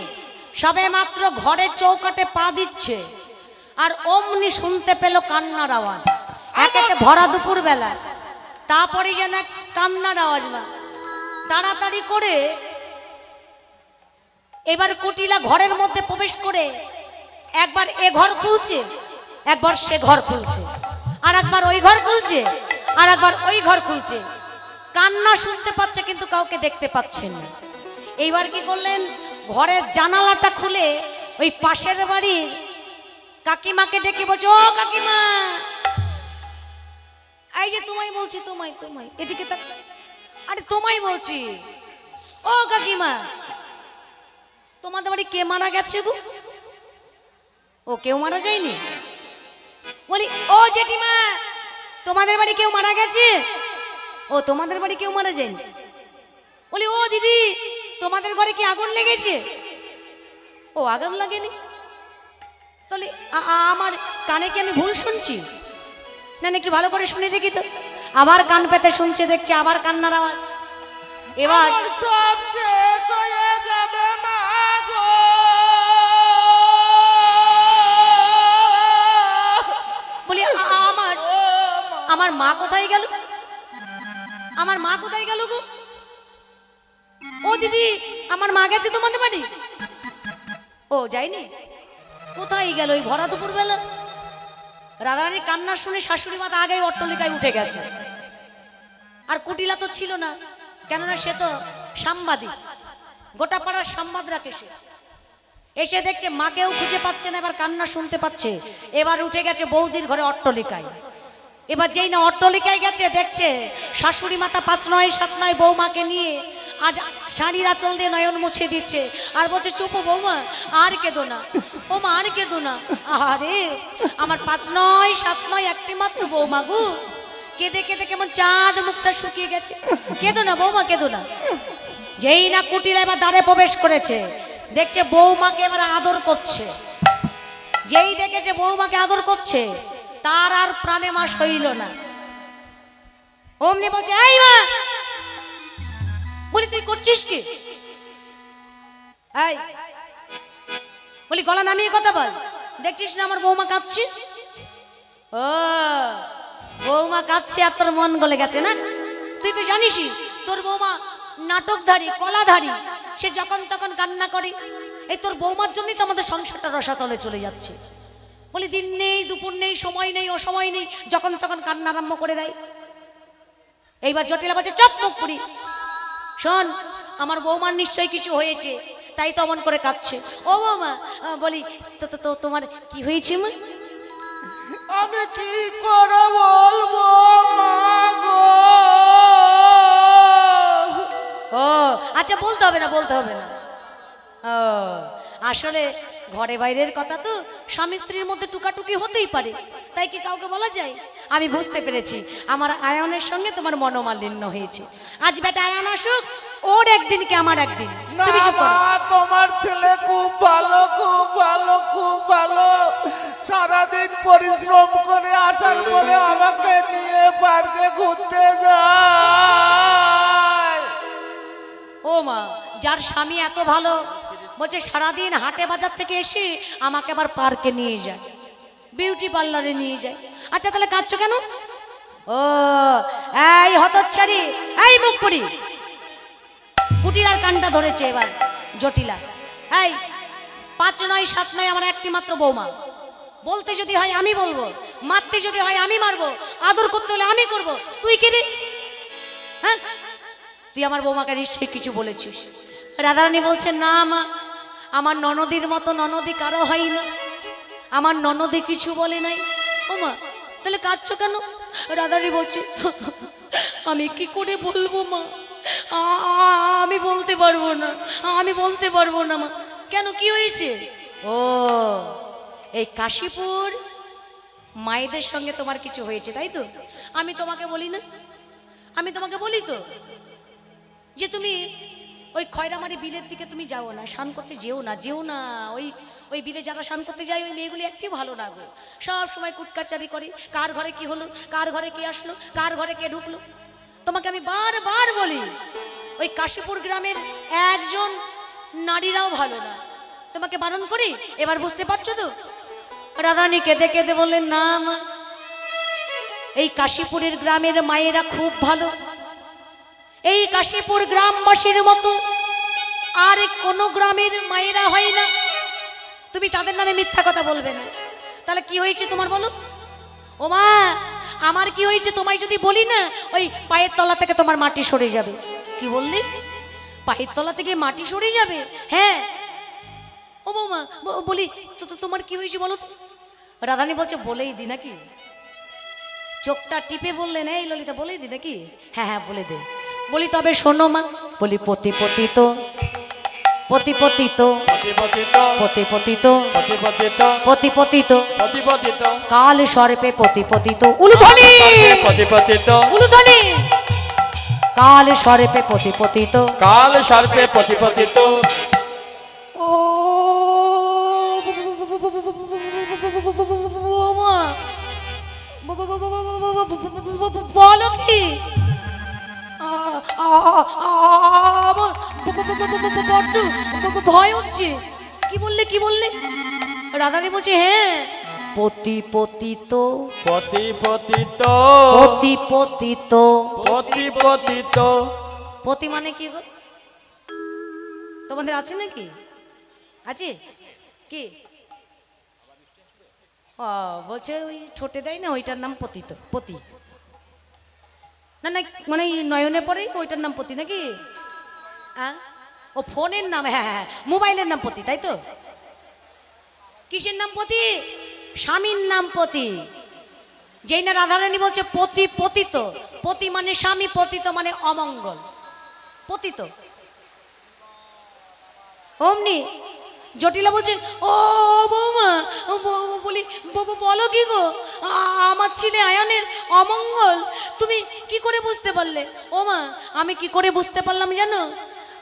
সবে মাত্র ঘরের চৌকাটে পা দিচ্ছে, আর অমনি শুনতে পেল কান্নার আওয়াজ। একেতে ভরা দুপুর বেলা, তারপরে যেন এক কান্নার আওয়াজ না। তাড়াতাড়ি করে এবার কুটিলা ঘরের মধ্যে প্রবেশ করে একবার এ ঘর খুলছে, একবার সে ঘর খুলছে। আর একবার ওই ঘর খুলছে, আর একবার ওই ঘর খুলছে। কান্না শুনতে পাচ্ছে কিন্তু কাউকে দেখতে পাচ্ছেন না। এইবার কি করলেন, ঘরের জানালাটা খুলে ওই পাশের বাড়ির কাকিমাকে ডেকে বলছে, ও কাকিমা, এই যে তোমায় বলছি, তোমায় তোমায় এদিকে তাক, আরে তোমায় বলছি, ও কাকিমা, তোমাদের বাড়ি কে মারা গেছে গো? ও কেউ মারা যায়নি? বলি, ও জেঠিমা, তোমাদের বাড়ি কেউ মারা গেছে? ও তোমাদের বাড়ি কেউ মারা যায়নি? বলি, ও দিদি, তোমাদের ঘরে কি আগুন লেগেছে? ও আগুন লাগেনি। তাহলে আমার কানে কি আমি ভুল শুনছি? না না, একটু ভালো করে শুনে দেখি তো। আবার কান পেতে শুনছে, দেখছি আবার কান্নার আওয়াজ। এবার সব শেষ হয়ে যাবে মা গো। বলি, আমার মা কোথায় গেল? আমার মা কোথায় গেল গো? ও দিদি, আমার মা গেছে তোমাদের বাড়ি? ও যায়নি? কোথায় গেল ওই ভরা দুপুর বেলা? রাধারানীর কান্না শুনে শাশুড়ি মাতা আগেই অট্টলিকায় উঠে গেছে। আর কুটিলা তো ছিল না, কেননা সে তো সাংবাদিক, গোটা পাড়ার সংবাদ রাখে সে। এসে দেখছে মাকেও খুঁজে পাচ্ছে না, এবার কান্না শুনতে পাচ্ছে। এবার উঠে গেছে বৌদির ঘরে অট্টলিকায়। এবার যেই না অট্টলিকায় গেছে, দেখছে শাশুড়ি মাতা 5 নয় 7 নয় বৌমাকে নিয়ে আজ শাড়ির আঁচল দিয়ে নয়ন মুছে দিচ্ছে। আর বলছে, চুপ বৌমা, আর কেঁদো না, ও মা আর কেঁদো না। আরে আমার 5 নয় 7 নয় একটি মাত্র বৌমা গো, কেঁদে কেঁদে কেমন চাঁদ মুখটা শুকিয়ে গেছে। কেঁদো না বৌমা, কেঁদো না। যেই না কুটিলা এবার দ্বারে প্রবেশ করেছে, দেখছে বৌমাকে এবার আদর করছে। যেই দেখেছে বৌমাকে আদর করছে, তার আর প্রাণে মা সইল না। অমনি বলছে, এই মা, বলি তুই করছিস কি? এই বলি, গলা নামিয়ে কথা বল। দেখছিস না আমার বৌমা কাঁদছে? ও বৌমা কাঁদছে আর তোর মন গলে গেছে না? তুই তো জানিসই তোর বৌমা নাটকধারী, কলাধারী, সে যখন তখন কান্না করে। এই তোর বৌমার জন্যই তো আমাদের সংসারটা রসাতলে চলে যাচ্ছে। বলি, দিন নেই দুপুর নেই, সময় নেই অসময় নেই, যখন তখন কান্না আরম্ভ করে দেয়। এইবার জটিলা বলছে, চপ মুখ পুরি, শোন, আমার বৌমার নিশ্চয়ই কিছু হয়েছে, তাই তো অমন করে কাঁদছে। ও বৌমা, বলি তো তোমার কি হয়েছে মা? আমি কি করে বলবো মা গো? ও আচ্ছা, বলতে হবে না, বলতে হবে না। ও আসলে ঘরে বাইরের কথা তো স্বামী স্ত্রীর মধ্যে টুকাটুকি হতেই পারে, তাই কি কাউকে বলা যায়? আমি বুঝতে পেরেছি, আমার আয়নের সঙ্গে তোমার মনোমালিন্য হয়েছে। আজ বেটা আয়ন আসুক, ওর একদিন কি আমার একদিন। তুমি চুপ করো। তোমার ছেলে খুব ভালো, খুব ভালো, খুব ভালো। সারাদিন পরিশ্রম করে আসার পরে আমাকে নিয়ে পার্কে ঘুরতে যায়। ও মা, যার স্বামী এত ভালো, বলছে সারাদিন হাটে বাজার থেকে এসে আমাকে আবার পার্কে নিয়ে যায়, বিউটি পার্লারে নিয়ে যায়। আচ্ছা তাহলে কাঁদছো কেন? ও এই হতচ্ছাড়ি, এই মুখ পুরি, কুটিলার কানটা ধরেছে এবার জটিলা। এই 5 নয় 7 নয় আমার একটি মাত্র বৌমা। বলতে যদি হয় আমি বলবো, মারতে যদি হয় আমি মারবো, আদর করতে হলে আমি করব। তুই কি রে? হ্যাঁ, তুই আমার বৌমাকে নিশ্চয়ই কিছু বলেছিস। রাধারানী বলছে, না মা, আমার ননদীর মতো ননদী কারো হয় না, আমার ননদী কিছু বলে নাই। ও মা, তাহলে কাঁদছো কেন? রাধারানী বলছে, আমি কি করে বলবো মা, আমি বলতে পারবো না, আমি বলতে পারবো না মা। কেন, কি হয়েছে? ও এই কাশীপুর মায়েদের সঙ্গে তোমার কিছু হয়েছে, তাই তো? আমি তোমাকে বলি না, আমি তোমাকে বলি তো যে তুমি ওই খয়রামারি বিলের দিকে তুমি যাও না, স্নান করতে যেও না, যেও না। ওই বিলে যারা স্নান করতে যায় ওই মেয়েগুলি একটু ভালো না গো, সব সময় কুটকাচারি করে, কার ঘরে কি হলো, কার ঘরে কে আসলো, কার ঘরে কে ঢুকলো। তোমাকে আমি বারবার বলি, ওই কাশীপুর গ্রামের একজন নারীরাও ভালো না, তোমাকে বারণ করি। এবার বুঝতে পারছো তো? রাধারানী কেঁদে কেঁদে বললেন, না মা, এই কাশীপুরের গ্রামের মায়েরা খুব ভালো, এই কাশীপুর গ্রামবাসীর মতো আর কোনো গ্রামের মায়েরা হয় না। তুমি তাদের নামে মিথ্যা কথা বলবে না। তাহলে কি হয়েছে তোমার বলো? ও মা, আমার কি হয়েছে তোমায় যদি বলি না, ওই পায়ের তলা থেকে তোমার মাটি সরে যাবে। কি বললি? পায়ের তলা থেকে মাটি সরে যাবে? হ্যাঁ। ও বৌমা বলি তো তোমার কি হয়েছে বলো তো? রাধারানী বলছে বলেই দি নাকি? চোখটা টিপে বললেন, এই ললিতা বলেই দি নাকি? হ্যাঁ হ্যাঁ বলে দে। বলি তবে শোনো মা। বলি পতি পতিত পতি পতিত পতি পতিত পতি পতিত কাল সর্পে পতি পতিত উলুধ্বনি উলুধ্বনি কাল সর্পে পতি পতিত কাল সর্পে পতিপতিত ও মা বলো কি? আমার বড্ড ভয় হচ্ছে। কি বললে কি বললে? রাধারানী বলছে হ্যাঁ পতি পতিত পতি পতিত পতি পতিত পতি পতিত পতি মানে কি গো? তোমাদের আছে নাকি? আছে কি? ও বলছে ওই ঠোঁটে দেয় না, ওইটার নাম পতিত। পতি না না মানে নয়নে পরে ওইটার নাম পতি নাকি? ও ফোনের নাম, হ্যাঁ হ্যাঁ মোবাইলের নাম পতি, তাই তো? কিসের নাম পতি? স্বামীর নাম পতি। যেই না রাধারানী বলছে পতি পতিত, পতি মানে স্বামী, পতিত মানে অমঙ্গল। পতিত অমনি জটিলা বলছে ও বৌমা বলি বলো কি গো? আমার ছেলে আয়নের অমঙ্গল তুমি কি করে বুঝতে পারলে? ও মা আমি কি করে বুঝতে পারলাম জানো?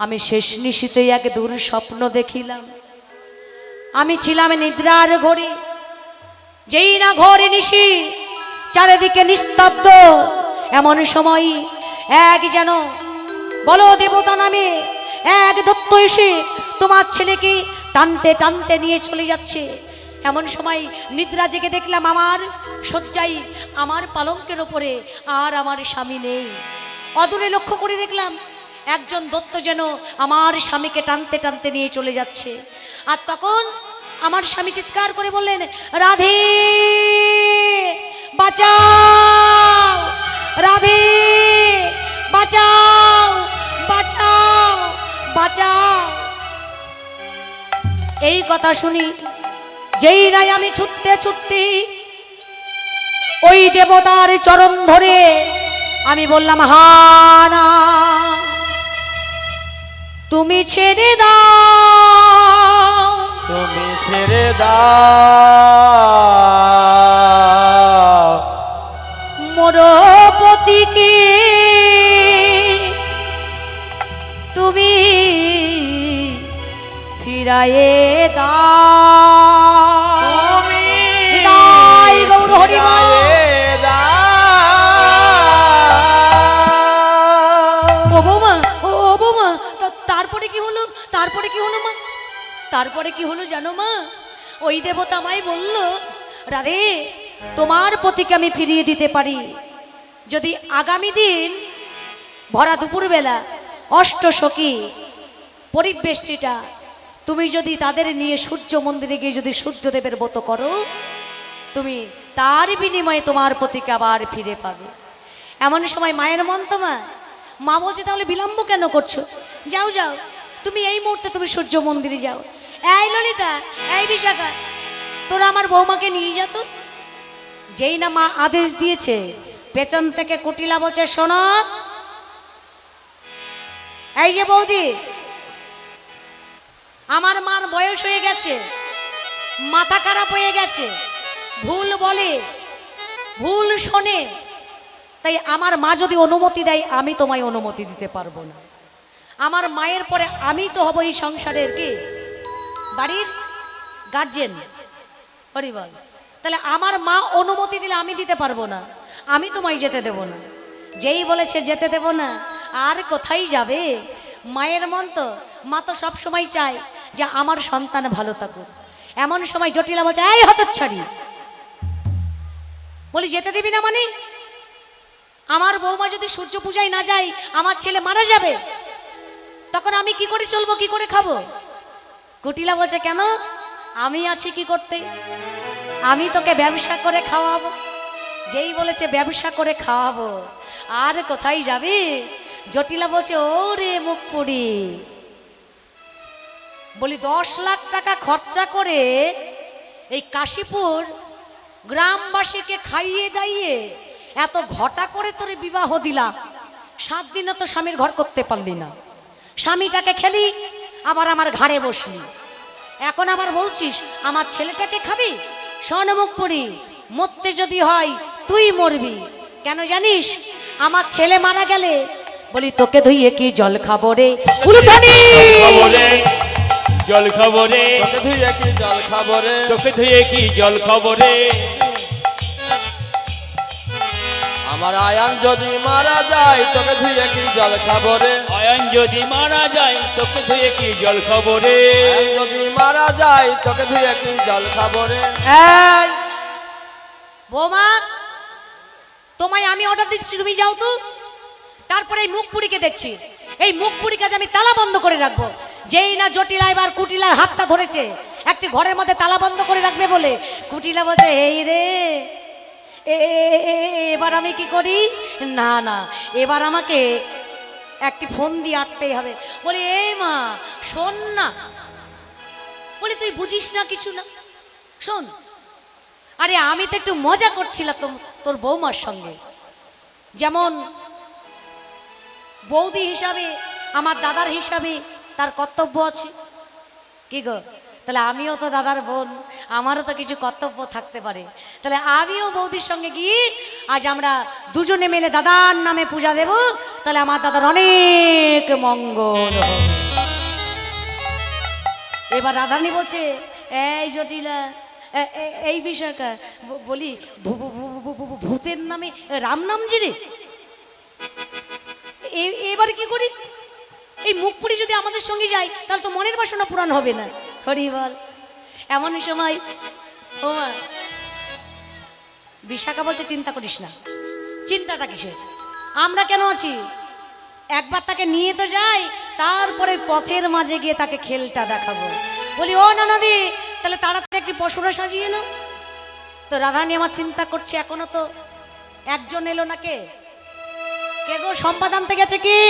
আমি শেষ নিশীতে এক দূর স্বপ্ন দেখিলাম। আমি ছিলাম নিদ্রার ঘরে, যেই না ঘরে নিশি চারিদিকে নিস্তব্ধ, এমন সময় এক যেন বলো দেবতা নামে এক দত্ত এসে তোমার ছেলেকে টানতে টানতে নিয়ে চলে যাচ্ছে। এমন সময় নিদ্রা জেগে দেখলাম আমার শয্যায়, আমার পালঙ্কের ওপরে আর আমার স্বামী নেই। অদূরে লক্ষ্য করে দেখলাম একজন দত্ত যেন আমার স্বামীকে টানতে টানতে নিয়ে চলে যাচ্ছে। আর তখন আমার স্বামী চিৎকার করে বললেন, রাধে বাঁচাও, রাধে বাঁচাও, বাঁচাও, বাঁচাও। এই কথা শুনি যেই নাই আমি ছুটতে ছুটতে ওই দেবতার চরণ ধরে আমি বললাম, হানা তুমি ছেড়ে দাও, তুমি ছেড়ে দাও মোর পতিকে তুমি ফিরায়ে দাও। হৃদয় গৌর হরি বল। ও বৌমা ও বৌমা তারপরে কি হলো? তারপরে কি হলো মা? তারপরে কি হলো জানো মা? ওই দেবতা আমায় বলল, রাধে তোমার পতিকে আমি ফিরিয়ে দিতে পারি যদি আগামী দিন ভরা দুপুরবেলা অষ্টসখী পরিবেষ্টিটা তুমি যদি তাদের নিয়ে সূর্য মন্দিরে গিয়ে যদি সূর্যদেবের ব্রত করো, তুমি তার বিনিময়ে তোমার পতিকে আবার ফিরে পাবে। এমন সময় মায়ের মন তো মা বলছে তাহলে বিলম্ব কেন করছো? যাও যাও তুমি এই মুহূর্তে তুমি সূর্য মন্দিরে যাও। এই ললিতা, এই বিশাখা, তোরা আমার বৌমাকে নিয়ে যেত। যেই না মা আদেশ দিয়েছে, পেছন থেকে কুটিলা বলছে, শোনো এই যে বৌদি, আমার মার বয়স হয়ে গেছে, মাথা খারাপ হয়ে গেছে, ভুল বলে ভুল শোনে, তাই আমার মা যদি অনুমতি দেয় আমি তোমায় অনুমতি দিতে পারবো না। আমার মায়ের পরে আমি তো হব এই সংসারের কি বাড়ির গার্জেন। হরিবল। তাহলে আমার মা অনুমতি দিলে আমি দিতে পারবো না, আমি তোমায় যেতে দেব না। যেই বলেছে যেতে দেব না, আর কোথায় যাবে? মায়ের মন তো, মা তো সব সময় চায় যে আমার সন্তান ভালো থাকুক। এমন সময় জটিলা বলছে, এই হতচ্ছাড়ি, বলি যেতে দিবি না মানে? আমার বৌমা যদি সূর্য পূজায় না যায় আমার ছেলে মারা যাবে, তখন আমি কি করে চলবো, কি করে খাবো? কুটিলা বলছে, কেন? আমি আছি কি করতে? আমি তোকে ব্যবসা করে খাওয়াবো। যেই বলেছে ব্যবসা করে খাওয়াবো, আর কোথায় যাবে? জটিলা বলছে ও রে মুখ পুরি, বলি 10 লাখ টাকা খরচা করে এই কাশীপুর গ্রামবাসীকে খাইয়ে দাইয়ে এত ঘটা করে তোরে বিবাহ দিলাম, 7 দিনও তো স্বামীর ঘর করতে পারলি না, স্বামীটাকে খেলি আবার আমার ঘাড়ে বসলি, এখন আবার বলছিস আমার ছেলেটাকে খাবি? শোন মুখ পুরি, মরতে যদি হয় তুই মরবি, কেন জানিস? আমার ছেলে মারা গেলে বলি তোকে ধুইয়ে কি জল খাবো রে উলুধ্বনি, খবরে জল খবরে, তোকে ধুয়ে কি জল খাবো রে, তোকে ধুয়ে কি জল খবরে, আমার আয়ান যদি মারা যায় তোকে ধুয়ে কি জল খাবো রে, অয়ন যদি মারা যায় তোকে ধুয়ে কি জল খবরে, আয়ান যদি মারা যায় তোকে ধুয়ে কি জল খাবো রে। এই বৌমা, তোমায় আমি অর্ডার দিচ্ছি, তুমি যাও তো। তারপরে এই মুখ পুরিকে দেখছি, এই মুখ পুরি কাজ আমি তালা বন্ধ করে রাখবো। যেই না জটিলা এবার কুটিলার হাতটা ধরেছে, একটি ঘরের মধ্যে তালা বন্ধ করে রাখবে বলে, কুটিলা বলছে এই রে এবার আমি কি করি? না না, এবার আমাকে একটি ফোন দিয়ে আটতেই হবে। বলি এই মা শোন না, বলি তুই বুঝিস না কিছু না, শোন। আরে আমি তো একটু মজা করছিলাম তোর বৌমার সঙ্গে, যেমন বৌদি হিসাবে আমার দাদার হিসাবে তার কর্তব্য আছে, কি গো? তাহলে আমিও তো দাদার বোন, আমারও তো কিছু কর্তব্য থাকতে পারে। তাহলে আমিও বৌদির সঙ্গে গিয়ে আজ আমরা দুজনে মিলে দাদার নামে পূজা দেব, তাহলে আমার দাদার অনেক মঙ্গল হবে। এবার রাধারানী বলছে এই জটিলা এই বিষয়টা বলি, ভূতের নামে রাম নাম জিরে, এবার কি করি? এই মুখ পুরি যদি আমাদের সঙ্গে যায় তাহলে তো মনের বাসনা পূরণ হবে না। হরি বল। এমন সময় ও মা, বিশাখা বলছে চিন্তা করিস না। চিন্তাটা কিসের? আমরা কেন আছি? একবার তাকে নিয়ে তো যাই, তারপরে পথের মাঝে গিয়ে তাকে খেলটা দেখাবো। বলি ও নানাদি, তাহলে তাড়াতাড়ি একটি পশুরা সাজিয়ে নাও। তো রাধারানী আমার চিন্তা করছে, এখনো তো একজন এলো না। কে কে গো? সম্পাদ আনতে গেছে কি?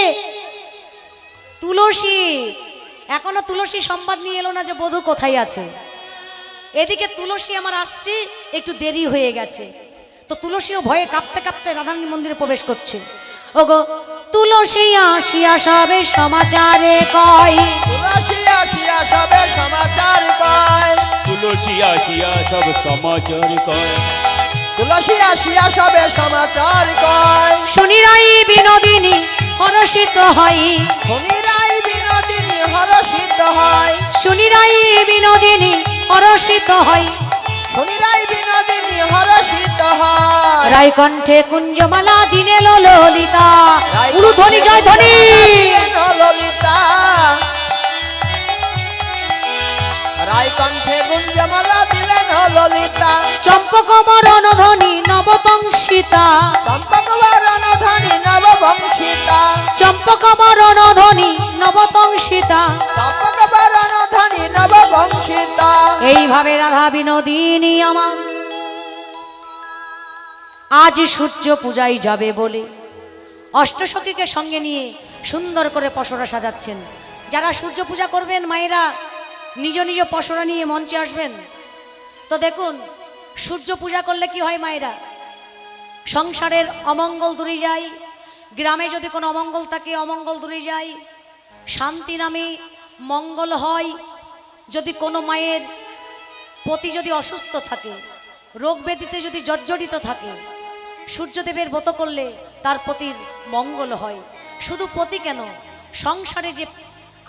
তুলসী। এখনো তুলসী সংবাদ নিয়ে এলো না যে বধূ কোথায় আছে। এদিকে তুলসী আমার আসছে, একটু দেরি হয়ে গেছে। তো তুলসীও ভয়ে কাঁপতে কাঁপতে রাধারানী মন্দিরে প্রবেশ করছে। ওগো তুলসী আসিয়া সবে সমাচারে কয়, তুলসী আসিয়া সবে সমাচার কয়, তুলসী আসিয়া সব সমাচার কয়, তুলসী আসিয়া সবে সমাচার কয়, শুনিরাই বিনোদিনী হরষিত হয়, শুনিরাই বিনোদিনী হরষিত হয়, শুনিরাই বিনোদিনী হরষিত হয়, শুনিরাই বিনোদিনী হরষিত হয়, রায়কণ্ঠে কুঞ্জমালা দিনে ললিতা, উলুধ্বনি জয় ধ্বনি। ললিতা, রায়কণ্ঠে কুঞ্জমালা দিলেন ললিতা, চম্পক বরণ ধ্বনি নবতংসিতা, চম্পক বরণ ধ্বনি নববংশিতা, চম্পক বরণ ধ্বনি নবতংসিতা। চম্পক বরণ ধ্বনি নববংশিতা। এইভাবে রাধা বিনোদিনী আমার আজ সূর্য পূজায় যাবে বলে অষ্টসখীকে সঙ্গে নিয়ে সুন্দর করে পসরা সাজাচ্ছেন। যারা সূর্য পূজা করবেন মায়েরা নিজ নিজ পসরা নিয়ে মঞ্চে আসবেন। তো দেখুন, সূর্য পূজা করলে কি হয় মায়েরা? সংসারের অমঙ্গল দূরে যায়, গ্রামে যদি কোনো অমঙ্গল থাকে অমঙ্গল দূরে যায়, শান্তি নামে মঙ্গল হয়। যদি কোনো মায়ের পতি যদি অসুস্থ থাকে, রোগ ব্যাধিতে যদি জর্জরিত থাকে, সূর্যদেবের ব্রত করলে তার পতির মঙ্গল হয়। শুধু পতি কেন, সংসারে যে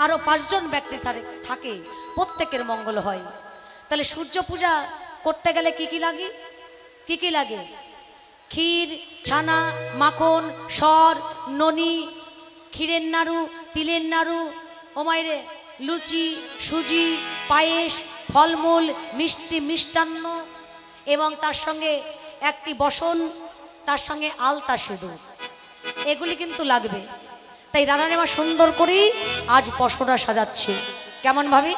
আরও 5 জন ব্যক্তি থাকে প্রত্যেকের মঙ্গল হয়। তাহলে সূর্য পূজা করতে গেলে কি কি লাগে? কি কি লাগে? ক্ষীর, ছানা, মাখন, সর, ননি, ক্ষীরের নাড়ু, তিলের নাড়ু, ও মায়েরে লুচি, সুজি, পায়েস, ফলমূল, মিষ্টি, মিষ্টান্ন এবং তার সঙ্গে একটি বসন, তার সঙ্গে আলতা সিঁদুর, এগুলি কিন্তু লাগবে। তাই রাধারানী মা সুন্দর করেই আজ পসরা সাজাচ্ছে। কেমন ভাবে?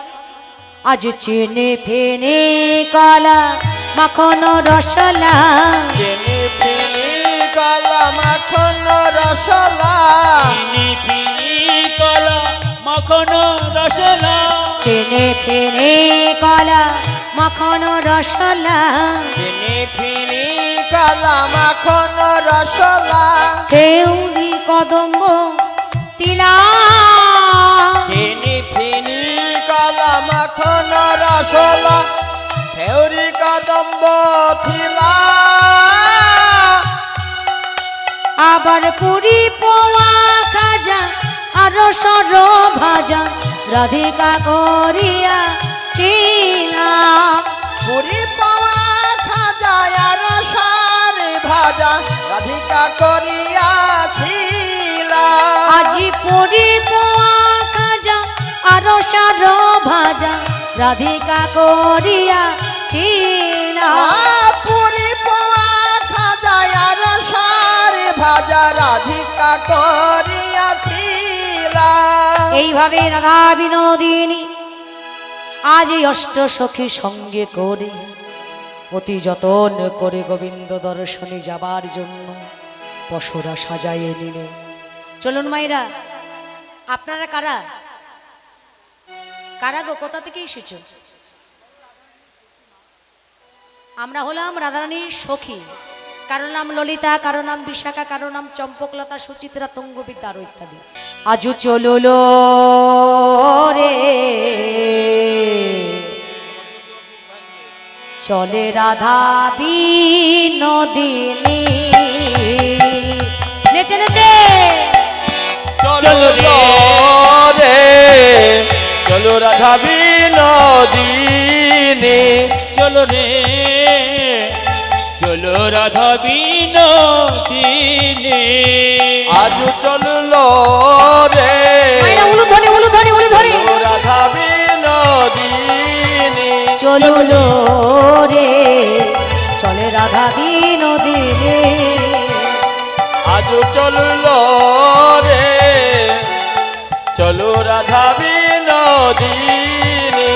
আজ চেনে ফেনে কলা মাখন রসলা, চেনে মাখন রসলা চিনি ফিনি কলা মাখন রসলা চেনে ফেনে কলা মাখন রসলা চিনি ফিনি কলা মাখন রসলা কেউনি কদম্ব তিলা চিনি ফিনি কলা মাখন রসলা হেউরি কদম্ব থিলা আবার পুরি পোয়া খাজা আর সর ভাজা রাধিকা করিয়া চিনা পুরি পাওয়া খাজা আর সার ভাজা রাধিকা করিয়াছিলা আজি পুরি পোয়া খাজা আর সর ভাজা রাধিকা করিয়া চিনা পুরি পাওয়া খাজা আর সার ভাজা রাধিকা করিয়াছিলা এইভাবে রাধা বিনোদিনী আজ এই অষ্ট সখী সঙ্গে করে অতি যতন করে গোবিন্দ দর্শনে যাবার জন্য পশরা সাজাইয়ে নিলে। চলুন মাইরা, আপনারা কারা কারা গো, কোথা থেকে এসেছ? আমরা হলাম রাধারানীর সখী। কারো নাম ললিতা, কারো নাম বিশাখা, কারো নাম চম্পকলতা, সুচিত্রা, তুঙ্গবিদ্যা আরো ইত্যাদি। আজু চলুলো রে চলে রাধা বিনোদিনী, নেচে নেচে চলো রে চলো রাধা বিনোদিনী চলো রে চলো রাধা বিনোদিনী আজ চললো রে মায়েরা উলুধ্বনি উলুধ্বনি উলুধ্বনি রাধা বিনোদিনী চলুলো রে চলে রাধা বিনোদিনী আজ চললো রে চলো রাধা বিনোদিনী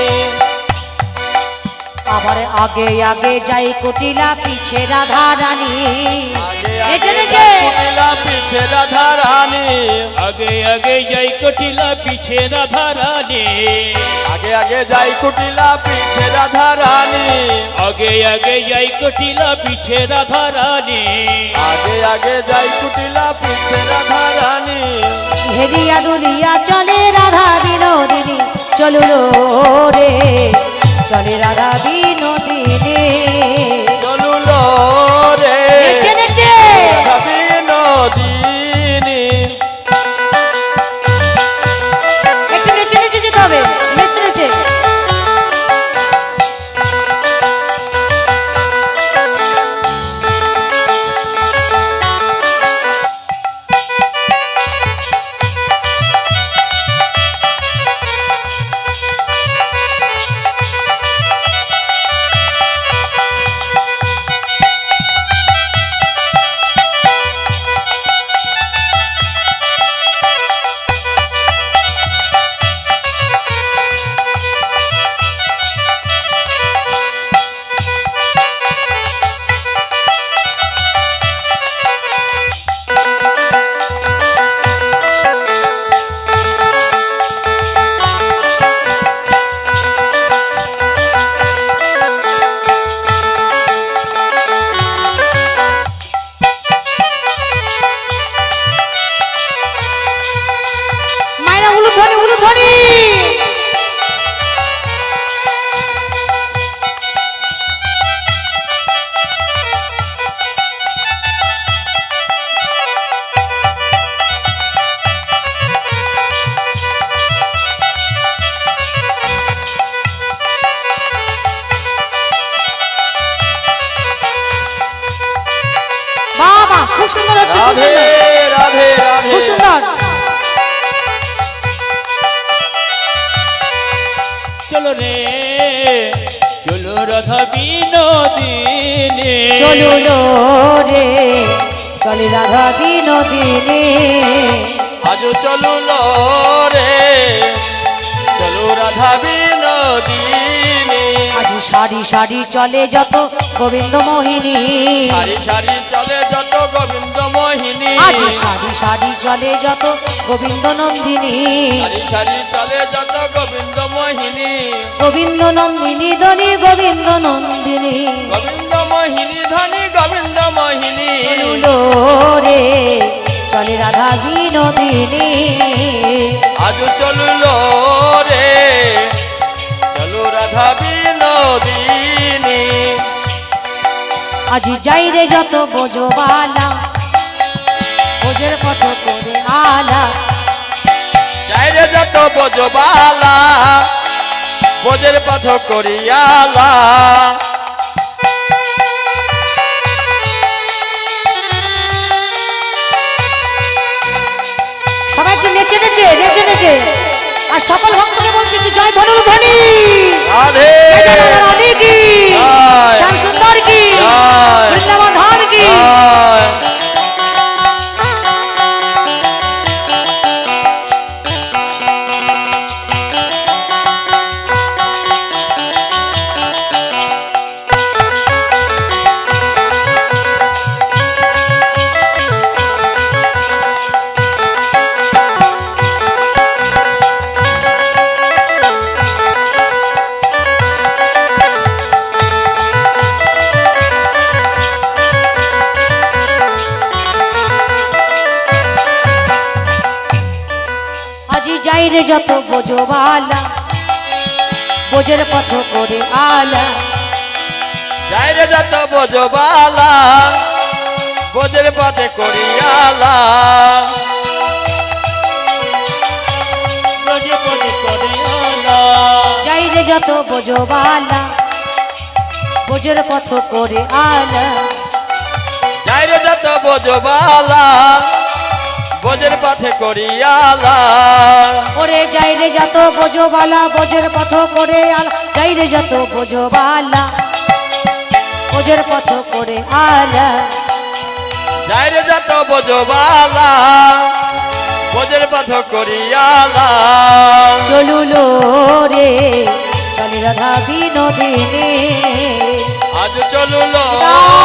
আবার আগে আগে যাই কুটিলা পিছে রাধা রানী, নেচে নেচে পিছে রাধা রানী আগে আগে যাই কটিলা পিছে রাধা রানী আগে আগে যাই কুটিলা পিছে রাধা রানী আগে আগে যাই কটিলা পিছে রাধা রানী আগে আগে যাই কুটিলা পিছে রাধা রানী হেরিয়া দুলিয়া চলে রাধা বিনোদিনী চলুলো রে চলে রাধা বিনোদিনী চলুলো রে নেচে নেচে রাধা বিনোদিনী একটু নেচে নেচে যেতে হবে, নেচে নেচে খুব সুন্দর হচ্ছে, খুব রাধে সুন্দর, রাধে রাধে খুব সুন্দর। চলো রে চলো রাধা বিনোদিনী চলুলো রে চলে রাধা বিনোদিনী আজ চলুলো রে চলো রাধা বিনোদিনী আজ সারি সারি চলে যত গোবিন্দ মোহিনী সারি সারি চলে যত গোবিন্দ মোহিনী আজ সারি সারি চলে যত গোবিন্দ নন্দিনী, সারি সারি চলে যত গোবিন্দ মোহিনী, গোবিন্দ নন্দিনী ধ্বনি গোবিন্দ নন্দিনী, গোবিন্দ মোহিনী ধ্বনি গোবিন্দ মোহিনী। চলুলো রে চলে রাধা বিনোদিনী, আজ চলুলো রে চলো রাধা বিনোদিনী। আজি যাই রে যত বোঝবালা, বোঝের পথ করে আলা, যাই রে যত বোঝবালা, বোঝের পথ করিয়ালা। সবাই একটু নেচে নেচে নেচে নেচে, আর সকল ভক্তকে বলছে একটু জয় ধনুর ধ্বনি, রাধে জয় জয় রাধা রানী কি, জয়। শ্যাম সুন্দর কি, জয়। বৃন্দাবন ধাম কি। জয়। আজি যাই রে যত বোঝবালা, বোঝের পথ করে আলা, যাই রে যত বোঝবালা, বোঝের পথে করিয়ালা। ব্রজে পদে করে আলা, যাই রে যত বোঝবালা, বোঝের পথ করে আলা, যাই রে যত বোঝবালা, বোঝের পথে করিয়ালা। ওরে যাই রে যত বোঝবালা, বোঝের পথ করে আলা, যাই রে যত বোঝবালা, বোঝের পথ করে আলা, যাই রে যত বোঝবালা, বোঝের পথ করিয়ালা। চলুলো রে চলে রাধা বিনোদিনী, আজ চলুলো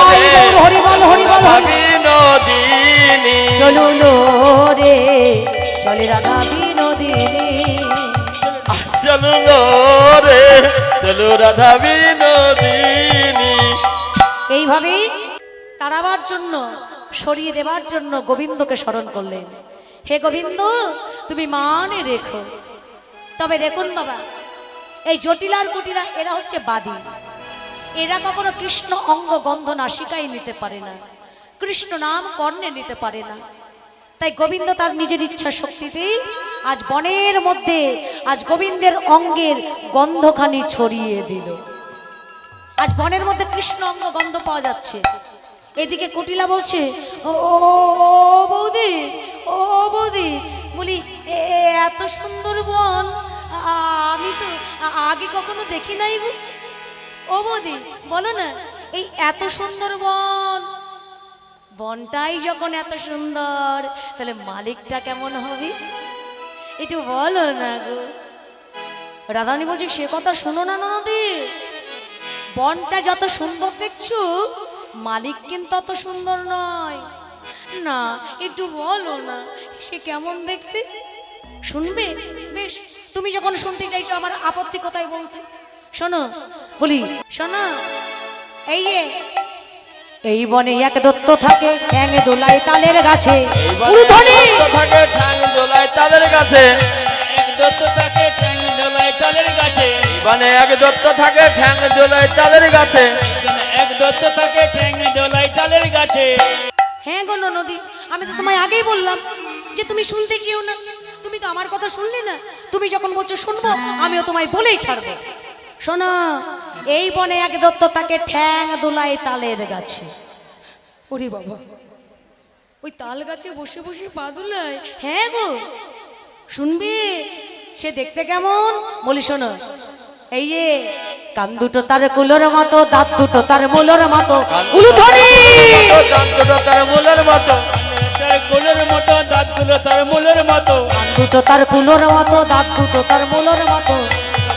তাই রে গৌর হরি বল হরি বল রাধা হরি। বিনোদিনী। চলুলো রে চলে রাধা বিনোদিনী, চলুলো রে চলু রাধা বিনোদিনী। এইভাবেই তাড়াবার জন্য, সরিয়ে দেবার জন্য গোবিন্দকে স্মরণ করলেন। হে গোবিন্দ তুমি মানে রেখো। তবে দেখুন বাবা, এই জটিলা আর কুটিলা এরা হচ্ছে বাদী, এরা কখনো কৃষ্ণ অঙ্গ গন্ধ নাসিকায় নিতে পারে না, কৃষ্ণ নাম কর্ণে নিতে পারে না। তাই গোবিন্দ তার নিজের ইচ্ছা শক্তিতেই আজ বনের মধ্যে আজ গোবিন্দের অঙ্গের গন্ধখানি ছড়িয়ে দিল। আজ বনের মধ্যে কৃষ্ণ অঙ্গ গন্ধ পাওয়া যাচ্ছে। এদিকে কুটিলা বলছে, ও ও বৌদি, ও বৌদি, বলি এত সুন্দর বন আমি তো আগে কখনো দেখি নাই। ও বৌদি বলো না, এই এত সুন্দর বন, বনটাই যখন এত সুন্দর, তাহলে মালিকটা কেমন হবে একটু বলো না গো। রাধারানী বলছে, সে কথা শোনো না নদী, বনটা যত সুন্দর দেখছো, মালিক কিন্তু অত সুন্দর নয়। না একটু বলো না সে কেমন দেখতে। শুনবে? বেশ, তুমি যখন শুনতে চাইছো আমার আপত্তি কোথায় বলতে। শোনো বলি, শোনো, এই যে এই বনে এক দত্ত থাকে ঠ্যাং দোলায় তালের গাছে, উলুধ্বনি। থাকে ঠ্যাং দোলায় তাদের কাছে, এক দত্ত থাকে ঠ্যাং দোলায় তালের গাছে, মানে এক দত্ত থাকে ঠ্যাং দোলায় তাদের কাছে। এক দত্ত থাকে ঠ্যাং দোলায় তালের গাছে। হ্যাঁ গো নদী, আমি তো তোমায় আগেই বললাম যে তুমি শুনতে চেও না, তুমি তো আমার কথা শুনলে না। তুমি যখন বলছো শুনবো, আমিও তোমায় বলেই ছাড়বো। শোনো, এই বনে এক দত্ত তাকে ঠ্যাং দোলায় তালের গাছে। ওরে বাবা, ওই তাল গাছে বসে বসে পা দোলায়? হ্যাঁ গো, শুনবে সে দেখতে কেমন? বলি শোনো, এই যে কান দুটো তার কুলোর মতো, দাঁত দুটো তার মুলোর মতো, উলুধ্বনি। কান দুটো তার মূলের মতো, তার কোলের মতো, দাঁতগুলো তার মূলের মতো, কান দুটো তার কুলোর মতো, দাঁত দুটো তার মুলোর মতো।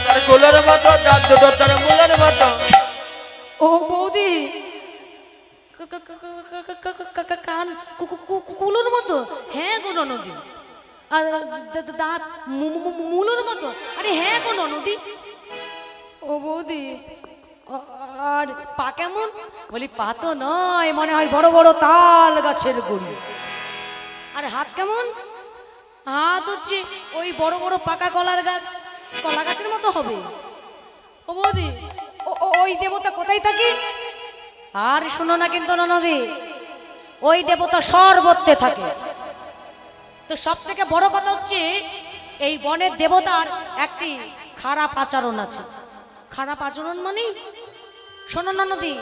তার কুলের মতো, দাঁত দুটো তার মূলের মতো। ও বৌদি, কান কুলোর মতো, হ্যাঁ গো নদী। আর দাঁত মুলোর মতো, আরে হ্যাঁ গো নদী। ও বৌদি, আর পা কেমন? বলি পা তো নয়, মনে হয় বড় বড় তাল গাছের গুড়ি। আর হাত কেমন? হাত হচ্ছে ওই বড় বড় পাকা কলার গাছ, কলা গাছের মতো হবে। ও বৌদি, ওই দেবতা কোথায় থাকে? আর শোনো না কিন্তু ননদি, ওই দেবতা সর্বত্রে থাকে। তো সব থেকে বড় কথা হচ্ছে এই বনের দেবতার একটি খারাপ আচরণ আছে। খারাপ আচরণ মানে, শোনো ননদি,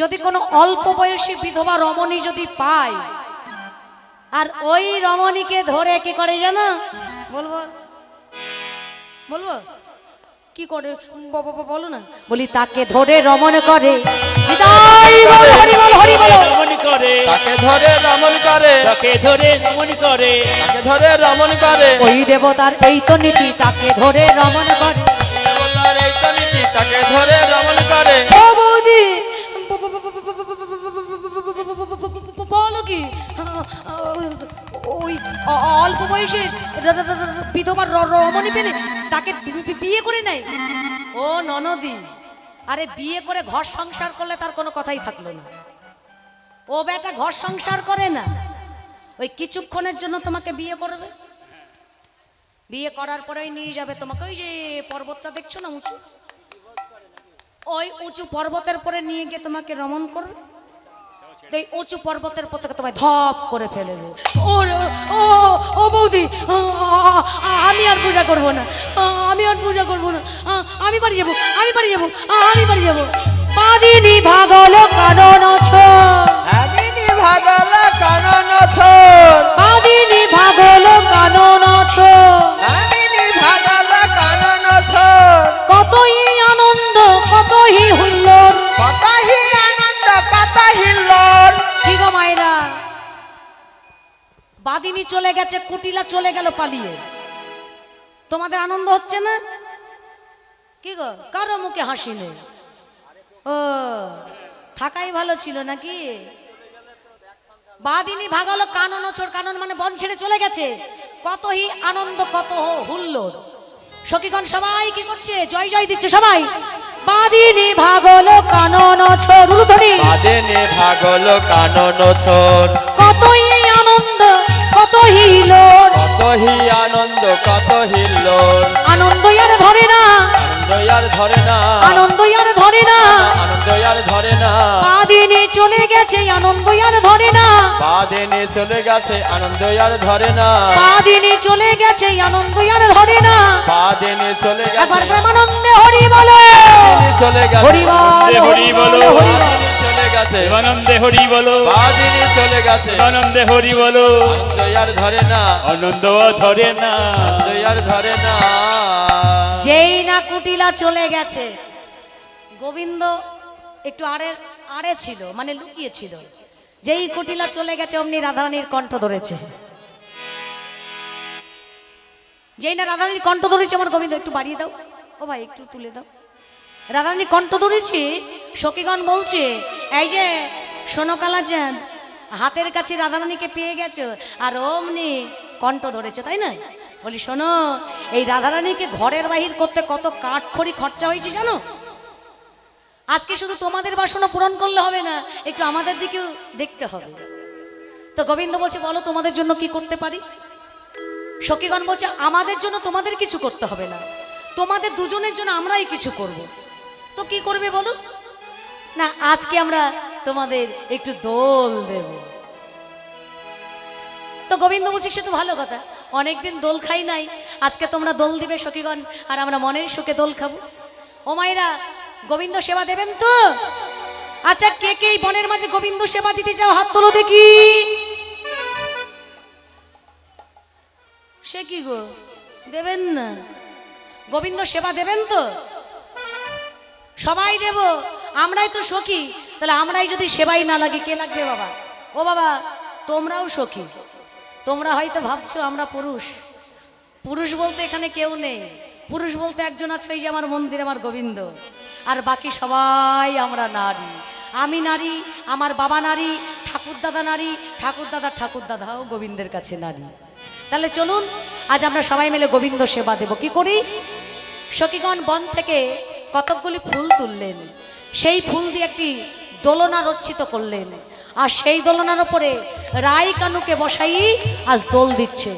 যদি কোনো অল্প বয়সী বিধবা রমণী যদি পায়, আর ওই রমণীকে ধরে কি করে জানো? বলবো বলবো কি করে বলো না। বলি তাকে ধরে রমণ করে, রমণ করে, তাকে ধরে রমণ করে, তাকে ধরে রমণ করে, তাকে ধরে রমণ করে, ওই দেবতার এই তো নীতি, তাকে ধরে রমণ করে। দেবতার এই তো নীতি, তাকে ধরে রমণ করে। ও বৌদি, বলো কি? ওই অল্প বয়সের বিধবার রমণী পেলে তাকে বিয়ে করে নেয়? ও ননদি, আরে বিয়ে করে ঘর সংসার করলে তার কোনো কথাই থাকলো না। ও বেটা ঘর সংসার করে না, ওই কিছুক্ষণের জন্য তোমাকে বিয়ে করবে। বিয়ে করার পরেই নিয়ে যাবে তোমাকে, ওই যে পর্বতটা দেখছো না উঁচু, ওই উঁচু পর্বতের পরে নিয়ে গিয়ে তোমাকে রমণ করবে। এই উঁচু পর্বতের পর থেকে তোমায় ধপ করে ফেলে দেবে। ও ও ও বৌদি, আমি আর পূজা করবো না, আমি আর পূজা করবো না, আমি বাড়ি যাবো, আমি বাড়ি যাবো, আমি বাড়ি যাবো। পাদিনী ভাগল কানন আদিনী ভাগল কানন ছোর, পাদিনী ভাগল কানন আদিনী ভাগল কানন ছোর, কতই আনন্দ কতই হুল্লোড়, কতহি আনন্দ কতহি লোর। কি গো মায়েরা, বাদিনী চলে গেছে, কুটিলা চলে গেল পালিয়ে, তোমাদের আনন্দ হচ্ছে না? কি গো, কারো মুখে হাসি নেই? ও থাকাই ভালো ছিল নাকি? বাদিনী ভাগলো কানন ছোড়, কানন মানে বন ছেড়ে চলে গেছে, কতই আনন্দ কত হুল্লোড়। সখীগণ সবাই কি করছে? জয় জয় দিচ্ছে সবাই। বাদিনী ভাগলো কানন ছোড়, উলুধ্বনি। বাদিনী ভাগল কানন ছোর, কতই আনন্দ কতই লোড়, কতহি আনন্দ কতহি লোর। আনন্দ আর ধরে না, আনন্দ আর ধরে না, আনন্দ আর ধরে না, আনন্দ আর ধরে না। বাদিনী চলে গেছে, আনন্দ আর ধরে না, বাদিনী চলে গেছে, আনন্দ আর ধরে না, বাদিনী চলে গেছে, আনন্দ আর ধরে না। বাদিনী চলে একবার গেছে, প্রেমানন্দে হরি বলো, বাদিনী চলে গেছে, হরি বল হরি বলো, হরি বল। বাদিনী চলে গেছে, আনন্দে হরি বলো, বাদিনী চলে গেছে, আনন্দে হরি বলো। আনন্দ আর ধরে না, আনন্দ ধরে না, আনন্দ আর ধরে না। যেই না কুটিলা চলে গেছে, গোবিন্দ একটু আড়ে ছিল, মানে লুকিয়ে ছিল। যেই কুটিলা চলে গেছে অমনি রাধারানীর কণ্ঠ ধরেছে। যেই না রাধারানীর কণ্ঠ ধরেছে, আমার গোবিন্দ একটু বাড়িয়ে দাও, ও ভাই একটু তুলে দাও। রাধারানীর কণ্ঠ ধরেছি, সখীগণ বলছে, এই যে শোনো কালাচাঁদ, হাতের কাছে রাধারানীকে পেয়ে গেছো, আর অমনি কণ্ঠ ধরেছে, তাই না? বলি শোনো, এই রাধারানীকে ঘরের বাহির করতে কত কাঠখড়ি খরচা হয়েছে জানো? আজকে শুধু তোমাদের বাসনা পূরণ করলে হবে না, একটু আমাদের দিকেও দেখতে হবে। তো গোবিন্দ বলছে, বলো তোমাদের জন্য কি করতে পারি? সখীগণ বলছে, আমাদের জন্য তোমাদের কিছু করতে হবে না, তোমাদের দুজনের জন্য আমরাই কিছু করব। তো কি করবে বলো না? আজকে আমরা তোমাদের একটু দোল দেব। তো গোবিন্দ বলছে, সে তো ভালো কথা, অনেকদিন দোল খাই নাই, আজকে তোমরা দোল দিবে সখীগণ, আর আমরা মনের সুখে দোল খাবো। ও মায়েরা, গোবিন্দ সেবা দেবেন তো? আচ্ছা, কে কে এই বনের মাঝে গোবিন্দ সেবা দিতে চাও? হাত তোলো দেখি। সে কি গো, দেবেন না? গোবিন্দ সেবা দেবেন তো? সবাই দেব, আমরাই তো সখী, তাহলে আমরাই যদি সেবাই না লাগে কে লাগবে বাবা? ও বাবা, তোমরাও সখী। তোমরা হয়তো ভাবছো আমরা পুরুষ, পুরুষ বলতে এখানে কেউ নেই। পুরুষ বলতে একজন আছে, ওই যে আমার মন্দির, আমার গোবিন্দ, আর বাকি সবাই আমরা নারী। আমি নারী, আমার বাবা নারী, ঠাকুরদাদা নারী, ঠাকুরদাদাও গোবিন্দের কাছে নারী। তাহলে চলুন আজ আমরা সবাই মিলে গোবিন্দ সেবা দেব। কি করি? সখীগণ বন থেকে কতকগুলি ফুল তুললেন, সেই ফুল দিয়ে একটি দোলনা রচিত করলেন, আর সেই দোলনার ওপরে রাই কানুকে বসাই আজ দোল দিচ্ছে।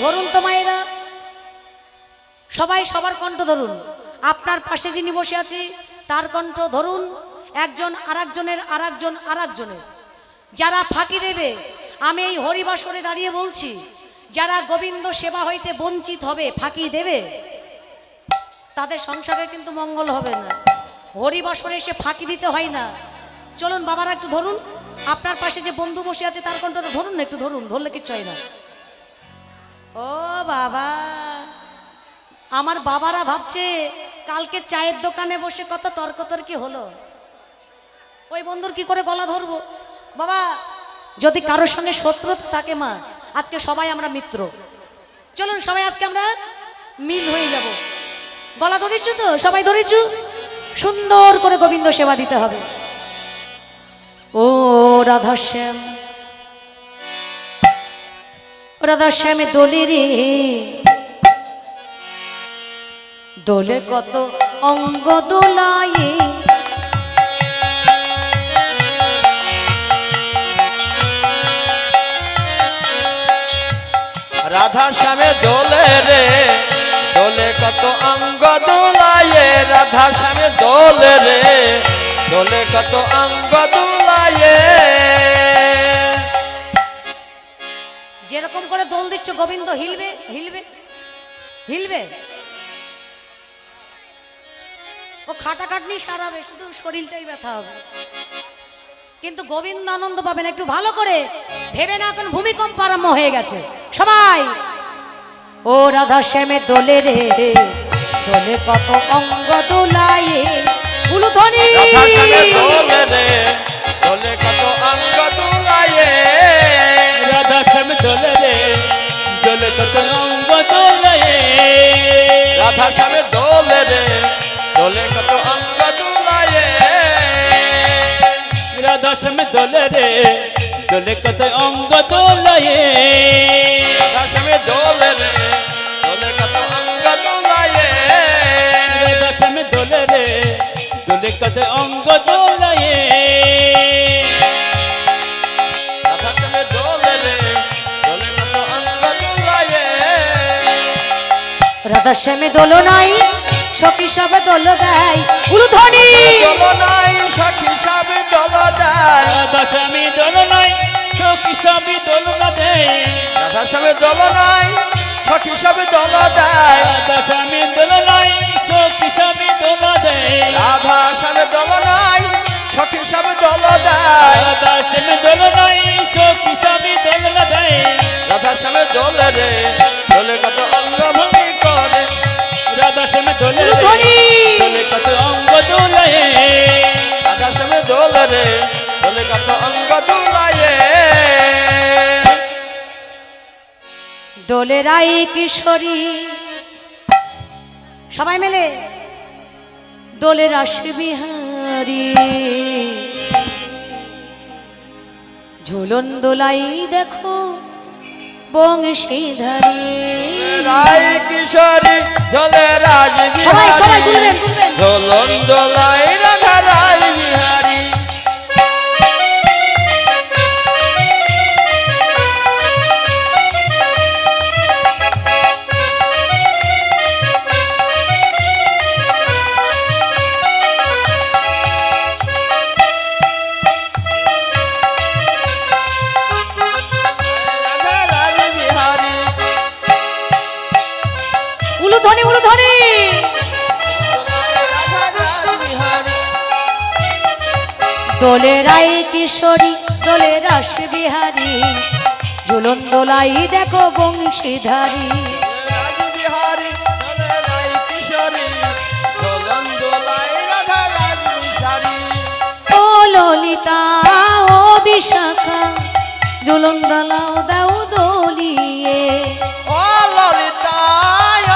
ধরুন তো মায়েরা, সবাই সবার কণ্ঠ ধরুন। আপনার পাশে যিনি বসে আছে তার কণ্ঠ ধরুন, একজন আরেকজনের। যারা ফাঁকি দেবে, আমি এই হরিবাসরে দাঁড়িয়ে বলছি, যারা গোবিন্দ সেবা হইতে বঞ্চিত হবে, ফাঁকি দেবে, তাদের সংসারে কিন্তু মঙ্গল হবে না। হরিবাসরে এসে ফাঁকি দিতে হয় না। চলুন বাবারা একটু ধরুন, আপনার পাশে যে বন্ধু বসে আছে তার কণ্ঠটা ধরুন না, একটু ধরুন, ধরলে কিচ্ছু হয় না। ও বাবা, আমার বাবারা ভাবছে কালকে চায়ের দোকানে বসে কত তর্কতর্কি হলো, ওই বন্ধুর কি করে গলা ধরবো। বাবা, যদি কারোর সঙ্গে শত্রুতা থাকে মা, আজকে সবাই আমরা মিত্র। চলুন সবাই আজকে আমরা মিল হয়ে যাব। গলা ধরেছু তো? সবাই ধরেছু? সুন্দর করে গোবিন্দ সেবা দিতে হবে। ও রাধাশ্যাম, রাধাশ্যামে দোলে রে দোলে কত অঙ্গ দোলায়ে, রাধা শ্যামে দোলে রে দোলে কত অঙ্গ দোলায়ে, রাধা শ্যামে দোলে রে দোলে কত অঙ্গ দোলায়ে। যেরকম করে দোল দিচ্ছ গোবিন্দ হিলবে হিলবে হিলবে। ও খাটাখাটনি সারাবে, শুধু শরীরটাই ব্যথা হবে, কিন্তু গোবিন্দ আনন্দ পাবেন। একটু ভালো করে ভেবে না, এখন ভূমিকম্প আরম্ভ হয়ে গেছে। সবাই ও রাধা শ্যামে দোলে রে দোলে কত অঙ্গ দোলায়ে, উলুধ্বনি। রাধা শ্যামে দোলে রে দোলে কত অঙ্গ দোলায়ে, রাধা শ্যাম দোলে রে দোলে কত অঙ্গ দোলায়ে, রাধা শ্যামে দোলে রে দোলে কত অঙ্গ দোলায়ে, রাধা শ্যাম দোলে রে দোলে কত অঙ্গ দোলায়ে, রাধা শ্যামে দোলে রে দোলে কত অঙ্গ দোলায়ে, রাধা শ্যাম দোলে রে দোলে কত অঙ্গ দোলায়ে, রাধা শ্যামে দোলে রে দোলে কত অঙ্গ দোলায়ে। রাধা শ্যামে দোলো নাই, সখী সব দোল দেয়, উলুধ্বনি। দোল নাই সখী সবে দোল দেয়, রাধা শ্যামী দোল নাই সখী সবই দোল দেয়, রাধা শ্যামে দোল নাই সখী সবে দোল দেয়, রাধা শ্যামী দোল নাই সখী সবই দোল দেয়, রাধা শ্যামে দোল নাই সখী সবে দোল দেয়, রাধা শ্যামী দোল নাই সখী সবই দোল দেয়, রাধা শ্যামে দোল রে দোলে কত অঙ্গ ভঙ্গি করে, রাধা শ্যামী দোলে রে উলুধ্বনি। দোলে কত অঙ্গ দোলায়ে, রাধা শ্যামে দোল রে দোলে কত অঙ্গ দোলায়ে। দোলে রাই কিশোরী, সবাই মিলে দোলে রাস বিহারী, ঝুলন দোলাই দেখো বংশীধারী। রাই কিশোরী ঝোলে রাজ সবাই সবাই বিহারী, তুলবেন তুলবেন। ঝোলন দোলাই রাধা রাই বিহারী, রাধা রাই বিহারী, উলুধ্বনি উলুধ্বনি। রাধা রাই বিহারী, দোলে রাই কিশোরী দোলে রাস বিহারী, ঝুলন দোলাই দেখো বংশীধারী। রাজ বিহারী ঝোলে রাই কিশোরী, ঝোলন দোলাই রাধা রাজ বিহারী, ও ললিতা ও বিশাখা, ঝুলন দোলাও দাও দোলিয়ে। ও ললিতা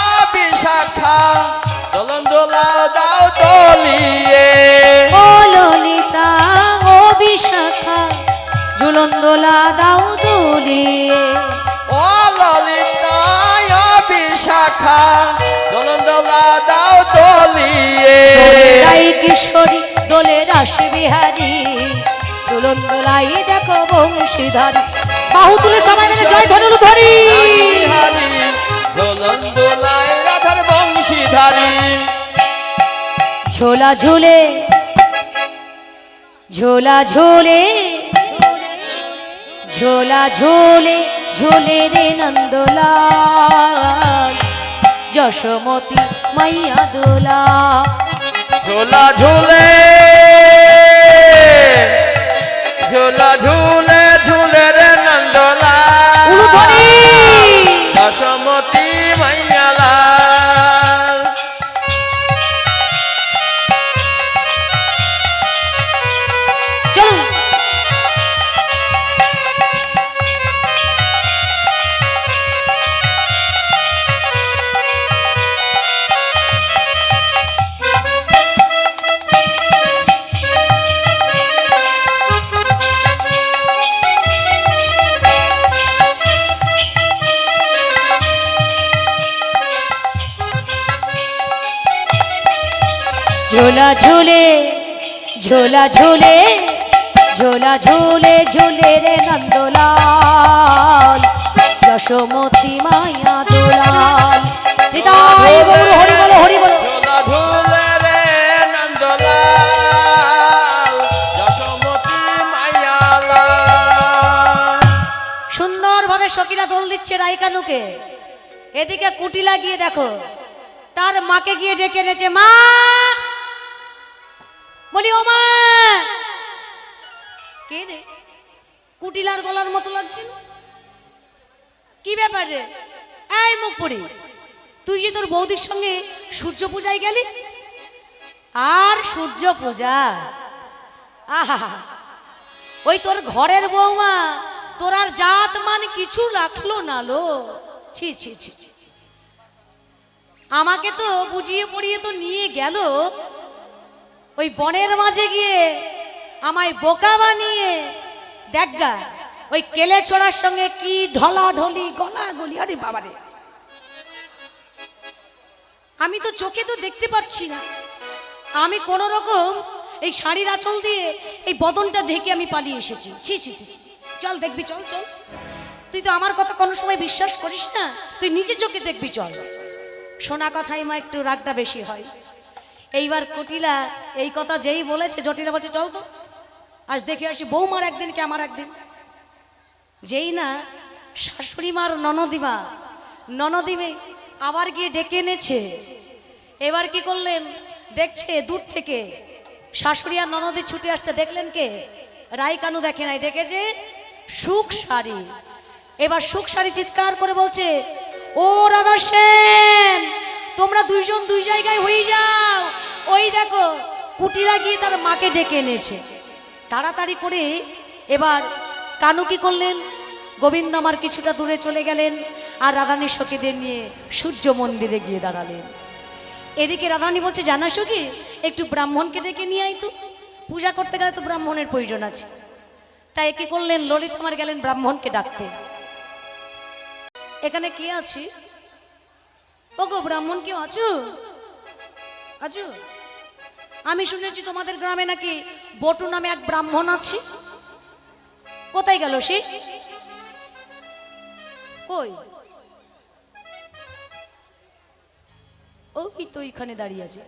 ও বিশাখা, ঝোলন দোলাও দাও দোলিয়ে, ও ললিতা দোলা দাও দুলিয়ে। ও ললিতায় বিশাখা দোলন দোলা দাও দলিয়ে। রাই কিশোরী দোলে রাস বিহারী, দোলন দোলাই দেখো বংশীধারী। বাহু তুলে সবাই মিলে জয় ধনুর ধরি। বিহারী দোলন দোলায় রাধার বংশীধারী। ঝোলা ঝুলে ঝোলা ঝোলে ঝোলা ঝোলে ঝোলে রে নন্দলাল, যশোমতী মাইয়া দোলা। ঝোলা ঝুলে ঝোলা ঝুলে ঝুলে রে নন্দলা, উলুধ্বনি। যশোমতী মাইয়ালাল। চলুন ঝোলা ঝুলে ঝোলা ঝুলে ঝোলা ঝুলে ঝুলে রে নন্দলাল, যশোমতী মায়া দোলাল। হৃদয় গৌর হরি বলো হরি বলো। ঝোলা ঝুলে রে নন্দলাল, যশোমতী মাইয়ালাল। সুন্দরভাবে সখীরা দোল দিচ্ছে রাইকানুকে। এদিকে কুটি লাগিয়ে দেখো তার মাকে গিয়ে ডেকে এনেছে। মা, বলি ও মা। কে রে? কুটিলার গলার মতো লাগছে না? কি ব্যাপার রে? এই মুখ পড়ি, তুই যে তোর বৌদির সঙ্গে সূর্য পূজায় গেলি। আর সূর্য পূজা, আহা, ওই তোর ঘরের বৌমা তোর আর জাত মান কিছু রাখলো না লো। ছি ছি ছি ছি। আমাকে তো বুঝিয়ে পড়িয়ে তো নিয়ে গেল, ওই বনের মাঝে গিয়ে আমায় বোকা বানিয়ে দেখগা ওই কেলে ছোড়ার সঙ্গে কি ঢলাঢলি গলাগলি। আরে বাবারে, আমি তো চোখে তো দেখতে পাচ্ছি না। আমি কোন রকম এই শাড়ির আঁচল দিয়ে এই বদনটা ঢেকে আমি পালিয়ে এসেছি। ছি ছি ছি। চল দেখবি, চল চল। তুই তো আমার কথা কোনো সময় বিশ্বাস করিস না, তুই নিজে চোখে দেখবি, চল। শোনা কথাই মা একটু রাগটা বেশি হয়। এইবার কুটিলা এই কথা যেই বলেছে, জটিলা বলছে চল তো আজ দেখে আসি বৌমার একদিন কে আমার একদিন। যেই না শাশুড়ি মার ননদিমে আবার গিয়ে ডেকে এনেছে। এবার কি করলেন, দেখছে দূর থেকে শাশুড়ি আর ননদি ছুটে আসছে। দেখলেন কে? রাইকানু দেখে নাই, দেখেছে সুখ শাড়ি। এবার সুখ শাড়ি চিৎকার করে বলছে, ও রাধা সেন, তোমরা দুইজন দুই জায়গায় হয়ে যাও। ওই দেখো কুটিরা গিয়ে তার মাকে ডেকে এনেছে। তাড়াতাড়ি করে এবার কানু কি করলেন, গোবিন্দ আমার কিছুটা দূরে চলে গেলেন আর রাধানী সখীদের নিয়ে সূর্য মন্দিরে গিয়ে দাঁড়ালেন। এদিকে রাধানী বলছে, জানা সখী, একটু ব্রাহ্মণকে ডেকে নিয়ে আই তো, পূজা করতে গেলে তো ব্রাহ্মণের প্রয়োজন আছে। তাই কি করলেন, ললিত আমার গেলেন ব্রাহ্মণকে ডাকতে। এখানে কে আছি? ও গো ব্রাহ্মণ, কেউ আছো? আছো? আমি শুনেছি তোমাদের গ্রামে নাকি বটু নামে এক ব্রাহ্মণ আছে। কোথায় গেল সে? কই? ওই তো এখানে দাঁড়িয়ে আছে।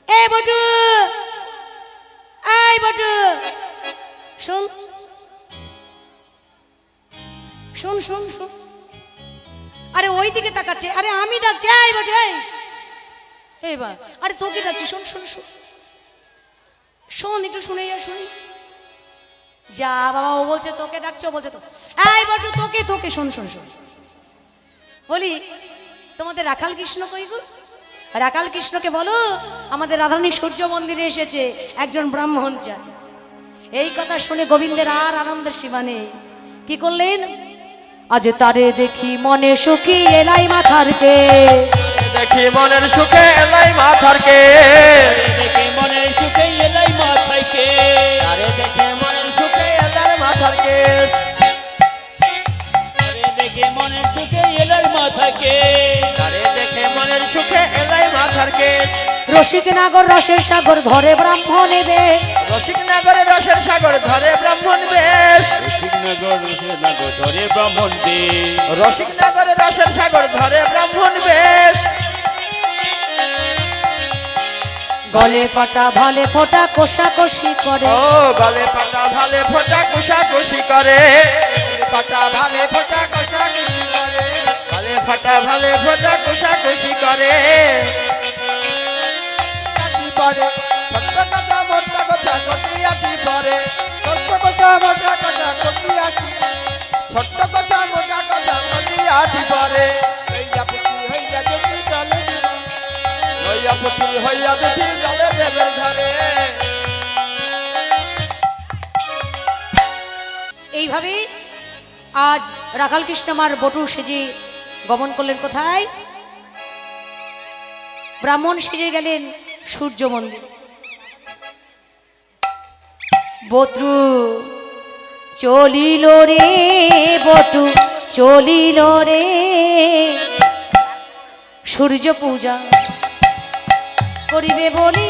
এ বটু, এই বটু, শোন শোন শোন শোন। আরে ওই দিকে তাকাচ্ছে। আরে আমি ডাকছি, এই বটু, এই বা, আরে তোকে ডাকছি, শোন শোন শোন শোন, একটু শুনে যা, শুনি যা। বাবা ও বলছে তোকে ডাকছে, ও বলছে তো, এই বটু তোকে তোকে, শোন শোন শোন। বলি তোমাদের রাখাল কৃষ্ণ কই গো? রাখাল কৃষ্ণকে বলো আমাদের রাধারানী সূর্য মন্দিরে এসেছে একজন ব্রাহ্মণ চা। এই কথা শুনে গোবিন্দের আর আনন্দের সীমা নেই। কি করলেন, আজ তারে দেখি মনে সুখী এলাই মাথারকে, দেখি মনের সুখে এলাই মাথারকে, দেখে মনের সুখে এলাই মাথায় কে, আরে দেখে মনের সুখে এলাই মাথারকে। রসিক নাগর রসের সাগর ধরে ব্রাহ্মণে বেশ রসিক নাগরে রসের সাগর ধরে ব্রাহ্মণ বেশ নগর নগর ধরে ব্রাহ্মণ দে রসিক নাগরে রসের সাগর ধরে ব্রাহ্মণ বেশ গলে পাটা ভালে ফোটা কোষাকষি করে ও গলে পাতা ভালে ফোটা কুশাকুশি করে পাতা ভালে ফোটা কুশাকুশি করে ভালে ফাটা ভালে ফোটা কুশাকুশি করে পরে ছোট্ট কথা মোটা কথা কটিয়াটি পরে ছোট্ট কথা মোটা কথা কটিয়াটি ছোট্ট কথা মোটা কথা কটিয়াটি পরে হইয়া পুতুল হইয়া দুটি জলে দেবের ধারে এইভাবে আজ রাখাল কৃষ্ণমার বটু সেজে গমন করলেন কোথায়? ব্রাহ্মণ সেজে গেলেন সূর্য মন্দির। বটু চলিল রে বটু চলিল রে সূর্য পূজা করিবে বলে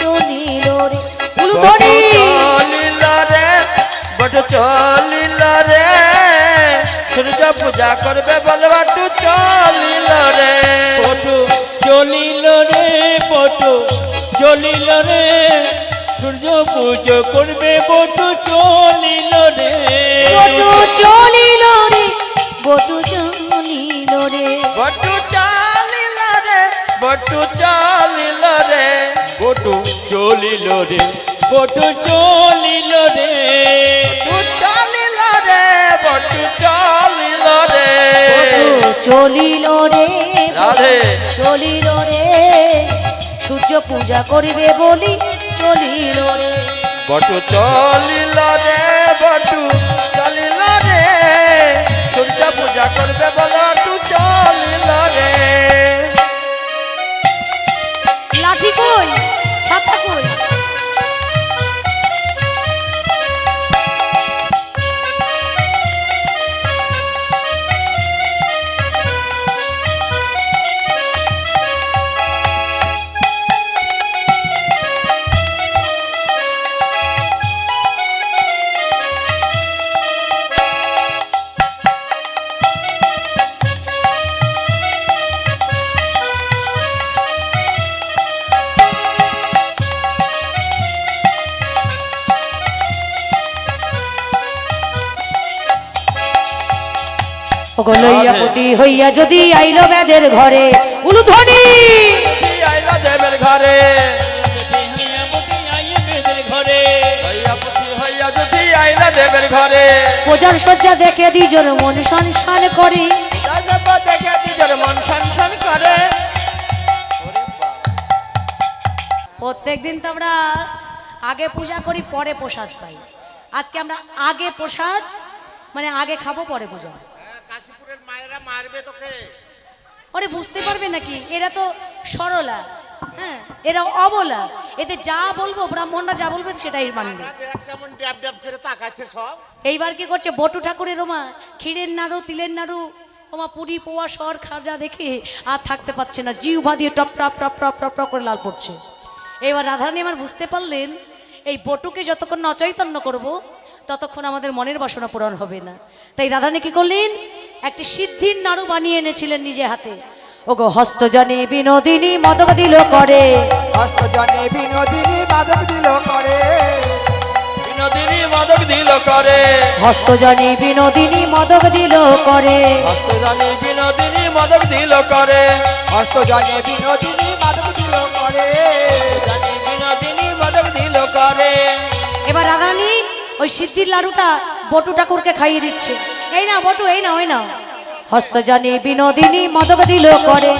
চলিল রে উলুধ্বনি চলিল রে বট চলিল রে সূর্য পূজা করবে বলে বটু চলিল রে পটু চলিল রে পটু চলিল রে সূর্য পুজো করবে বটু চলিল রে বটু চলিল রে বটু চলিল রে বটু চলিল রে বটু চলিল রে বটু চলিল রে বটু চলিল রে বটু চলিল রে বটু চলিল রে বটু চলিল রে রাধে চলিল রে সূর্য পূজা করিবে বলি চলিল রে বটু চলিল রে বটু চলিল রে সূর্য পূজা করবে বটু চলিল রে লাঠি কই ছাতা কই লইয়া পতি হইয়া যদি আইল বেদের ঘরে উলুধ্বনি আইলা দেবের ঘরে ঘরে হইয়া পুতি হইয়া যদি আইলা দেবের ঘরে পূজার সজ্জা দেখে দ্বিজন মন সংসার করে দেখে নিজের মন সংসার করে প্রত্যেকদিন তো আমরা আগে পূজা করি পরে প্রসাদ পাই। আজকে আমরা আগে প্রসাদ মানে আগে খাবো পরে পূজা। কাশীপুরের মায়েরা মারবে তোকে। ওরে বুঝতে পারবে নাকি? এরা তো সরলা, হ্যাঁ এরা অবলা, এতে যা বলবো ব্রাহ্মণরা যা বলবে সেটাই মানবে। কেমন ড্যাব ড্যাব করে তাকাচ্ছে সব। এইবার কি করছে বটু ঠাকুরের ওমা ক্ষীরের নাড়ু তিলের নাড়ু ওমা পুরি পোয়া সর খাজা দেখে আর থাকতে পারছে না, জিহ্বা দিয়ে top top top top top top করে লাল পড়ছে। এবার রাধারানী আমার বুঝতে পারলেন এই বটুকে যতক্ষণ না অচৈতন্য করবো ততক্ষণ আমাদের মনের বাসনা পূরণ হবে না। তাই রাধারানী কি করলেন? একটি সিদ্ধির নাড়ু বানিয়ে এনেছিলেন নিজে হাতে। ওগো হস্তজনে বিনোদিনী মদক দিল করে, হস্তজনে বিনোদিনী মাদক দিল করে, বিনোদিনী মাদক দিল করে, হস্তজনে বিনোদিনী মদক দিল করে, হস্তজনে বিনোদিনী মাদক দিল করে, হস্তজনে বিনোদিনী মাদক দিল করে, জানি বিনোদিনী মাদক দিল করে। এবার রাধারানী ওই সিদ্ধির লাড়ুটা বটু ঠাকুরকে খাইয়ে দিচ্ছে। এই না বটু, এই না ওই না। হস্তজনে বিনোদিনী মদক দিল করে,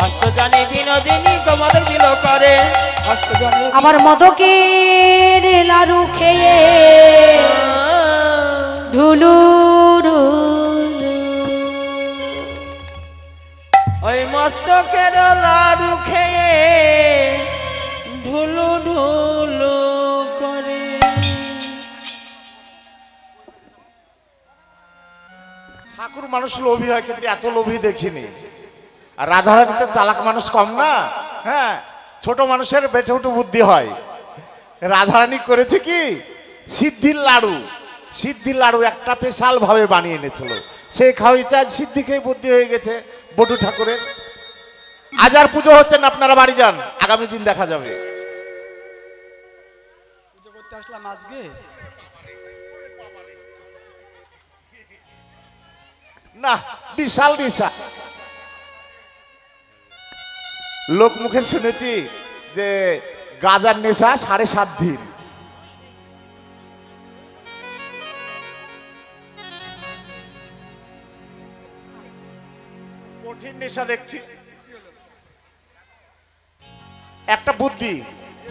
হস্তজনে বিনোদিনী মাদক দিল করে, হস্তজনে আবার মদকের লাড়ু খেয়ে ঢুলু ওই মস্তকের লাড়ু খেয়ে ঢুলু ঢুলু করে। ঠাকুর মানুষ লোভী হয় কিন্তু এত লোভী দেখিনি। আর রাধারানী তো চালাক মানুষ কম না। হ্যাঁ, ছোট মানুষের বেটে বুদ্ধি হয়। রাধারানী করেছে কি, সিদ্ধির লাড়ু, সিদ্ধির লাড়ু একটা স্পেশাল ভাবে বানিয়ে এনেছিল। সেই খাওয়াইছে, আজ সিদ্ধি খেয়ে বুদ্ধি হয়ে গেছে বটু ঠাকুরের। আজ আর পুজো হচ্ছে না, আপনারা বাড়ি যান, আগামী দিন দেখা যাবে। পুজো করতে আসলাম আজকে। না, বিশাল নেশা। লোক মুখে শুনেছি যে গাজার নেশা 7.5 দিন। কঠিন নেশা দেখছি। একটা বুদ্ধি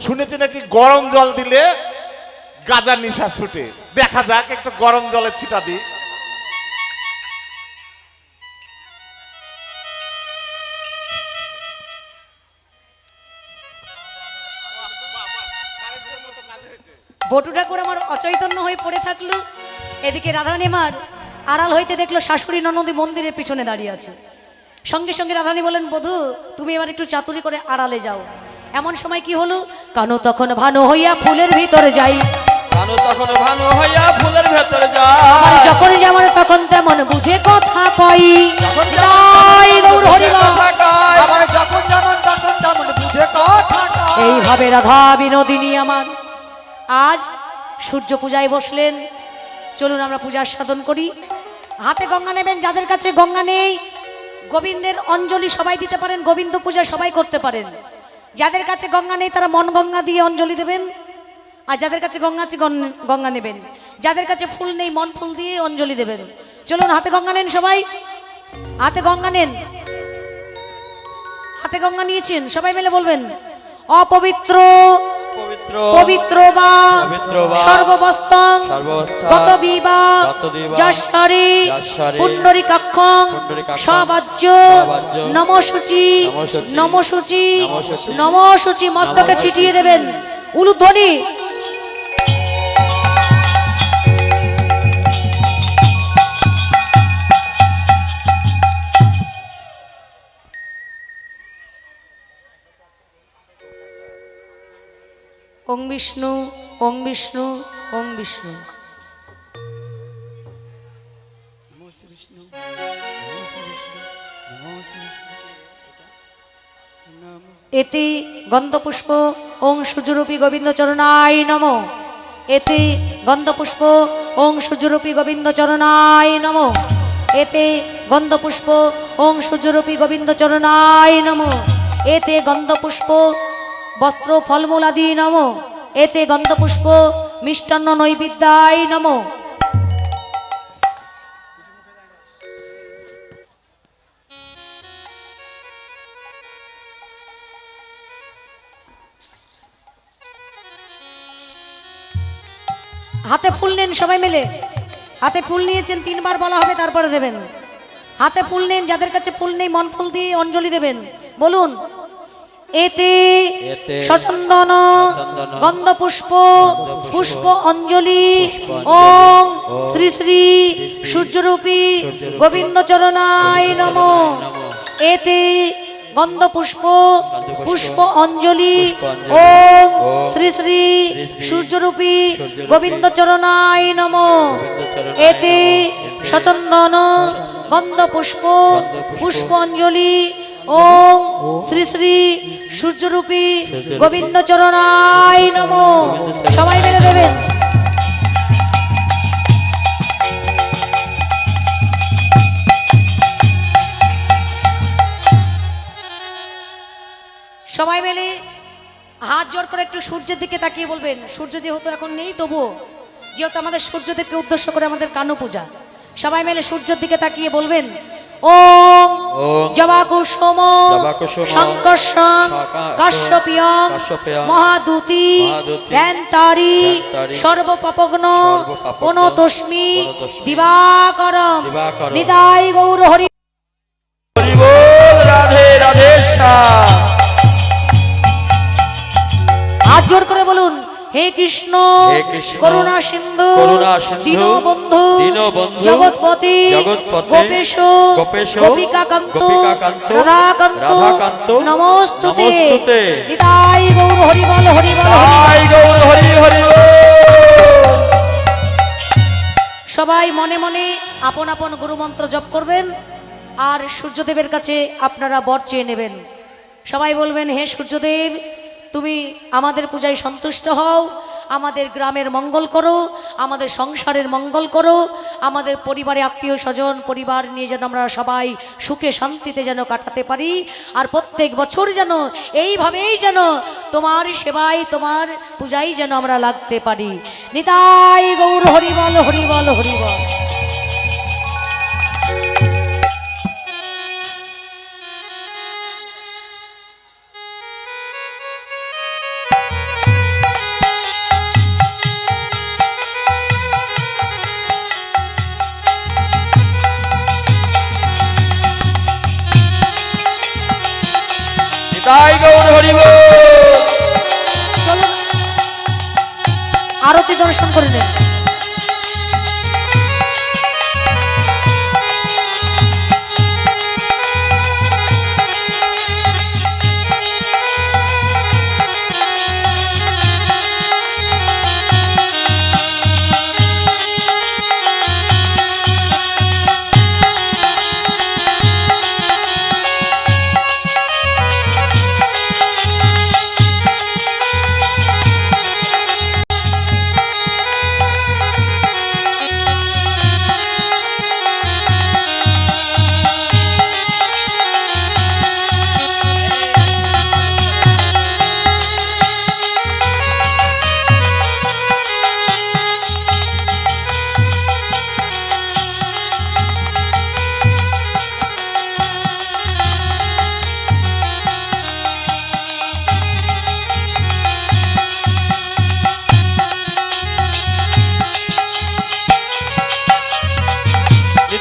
শুনেছি নাকি গরম জল দিলে গাজার নেশা ছুটে। দেখা যাক, একটু গরম জলে ছিটা দিই। বটু ঠাকুর আমার অচৈতন্য হয়ে পড়ে থাকলো। এদিকে রাধারানী আমার আড়াল হইতে দেখলো শাশুড়ি ননদী মন্দিরের পিছনে দাঁড়িয়ে আছে। সঙ্গে সঙ্গে রাধারানী বলেন, বধূ তুমি এবার একটু চাতুরি করে আড়ালে যাও। এমন সময় কি হলো, কানু তখন ভানু হইয়া ফুলের ভিতরে যাই, কানু তখন ভানু হইয়া ফুলের ভেতরে আর যায়। যখন যেমন তখন তেমন বুঝে কথা কই। জয় গৌর হরিবল। আবার যখন যেমন তখন তেমন বুঝে কথা কয়। এইভাবে রাধা বিনোদিনী আমার আজ সূর্য পূজায় বসলেন। চলুন আমরা পূজার সাধন করি। হাতে গঙ্গা নেবেন, যাদের কাছে গঙ্গা নেই গোবিন্দের অঞ্জলি সবাই দিতে পারেন, গোবিন্দ পূজা সবাই করতে পারেন। যাদের কাছে গঙ্গা নেই তারা মন গঙ্গা দিয়ে অঞ্জলি দেবেন, আর যাদের কাছে গঙ্গা আছে গঙ্গা নেবেন। যাদের কাছে ফুল নেই মন ফুল দিয়ে অঞ্জলি দেবেন। চলুন হাতে গঙ্গা নেন, সবাই হাতে গঙ্গা নেন। হাতে গঙ্গা নিয়েছেন, সবাই মিলে বলবেন, অপবিত্র পবিত্র পবিত্র বা সর্ববস্তং সর্ববস্থাং গত বিবা গতবিবা যশ্বরে যশ্বরে পুণ্ডরিকাক্ষং পুণ্ডরিকাক্ষং সবাজ্য সবাজ্য নমশুচি নমশুচি নমশুচি নমশুচি নমশুচি মস্তকে ছিটিয়ে দেবেন। উলুধ্বনি। ওং বিষ্ণু ওং বিষ্ণু ওং বিষ্ণু। নমো শ্রী বিষ্ণু, নমো শ্রী বিষ্ণু, নমো শ্রী বিষ্ণু, নমো। এতে গন্ধপুষ্প ওং সূর্যরূপী গোবিন্দ চরণায় নমো। এতে গন্ধপুষ্প ওং সূর্যরূপী গোবিন্দ চরণায় নমো। এতে গন্ধপুষ্প ওং সূর্যরূপী গোবিন্দ চরণায় নমো। এতে গন্ধপুষ্প বস্ত্র ফলমূলাদি নমো। এতে গন্ধপুষ্প মিষ্টান্ন নৈবেদ্যায় নমো। হাতে ফুল নেন সবাই মিলে। হাতে ফুল নিয়েছেন, 3 বার বলা হবে তারপরে দেবেন। হাতে ফুল নেন, যাদের কাছে ফুল নেই মন ফুল দিয়ে অঞ্জলি দেবেন। বলুন, এতে সচন্দন গন্ধপুষ্প পুষ্প অঞ্জলি ওং শ্রী শ্রী সূর্যরূপী গোবিন্দ চরণায় নমো। এতে গন্ধপুষ্প পুষ্প অঞ্জলি ওং শ্রী শ্রী সূর্যরূপী গোবিন্দ চরণায় নমো। এতে সচন্দন গন্ধপুষ্প পুষ্প অঞ্জলি ওং শ্রী শ্রী সূর্যরূপী গোবিন্দ চরণায় নমো। সবাই মিলে দেবেন। সবাই মিলে হাত জোড় করে একটু সূর্যের দিকে তাকিয়ে বলবেন, সূর্য যেহেতু এখন নেই তবুও যেহেতু আমাদের সূর্যদেবকে উদ্দেশ্য করে আমাদের কানু পূজা, সবাই মিলে সূর্যের দিকে তাকিয়ে বলবেন, ওম জবাকুসুম শঙ্কর্ষং কাশ্যপিয়ং মহাদূতি ধ্যানতারি সর্বপাপগ্ন পুনতস্মি দিবাকরম নিতাই গৌর হরি। হরি বল, রাধে রাধে শ্যাম। হাত জোর করে বলুন, হে কৃষ্ণ হে কৃষ্ণ, করুণা সিন্ধু করুণা সিন্ধু, দীনবন্ধু দীনবন্ধু, জগৎপতি জগৎপতি, গোপেশ গোপেশ, গোপিকাকান্ত গোপিকাকান্ত, রাধাকান্ত রাধাকান্ত, নমস্তুতে নমস্তুতে। নিতাই গৌর হরিবল হরিবল জয় গৌর হরি হরি বল। সবাই মনে মনে আপন আপন গুরুমন্ত্র জপ করবেন আর সূর্যদেবের কাছে আপনারা বর চেয়ে নেবেন। সবাই বলবেন, হে সূর্যদেব, তুমি আমাদের পূজায় সন্তুষ্ট হও, আমাদের গ্রামের মঙ্গল করো, আমাদের সংসারের মঙ্গল করো, আমাদের পরিবারে আত্মীয় স্বজন পরিবার নিয়ে যেন আমরা সবাই সুখে শান্তিতে যেন কাটাতে পারি। আর প্রত্যেক বছর যেন এইভাবেই যেন তোমার সেবায় তোমার পূজায় যেন আমরা লাগতে পারি। নিতাই গৌর হরিবল হরিবল হরিবল। জয় গৌর হরি বল। চলুন আরতি দর্শন করে নেন।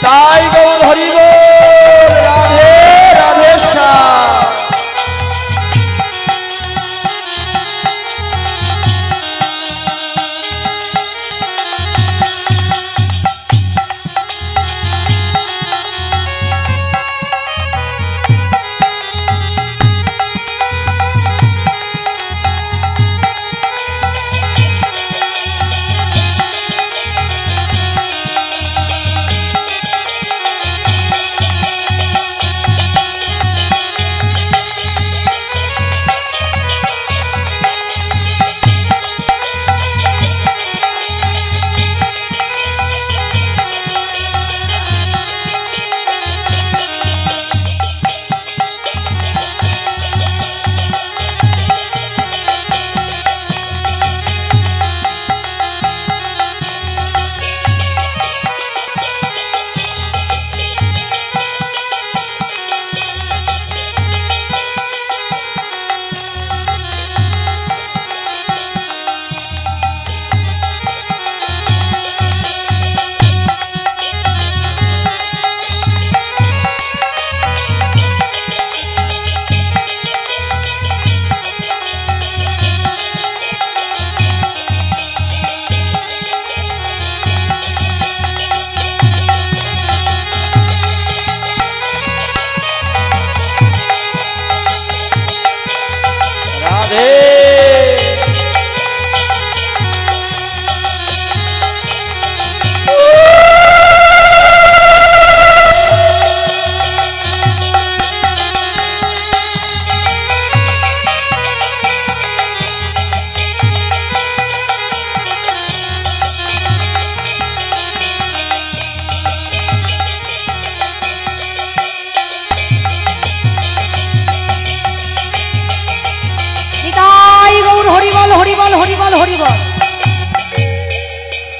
জয় গৌর হরি বল। রাধে রাধে শ্যাম।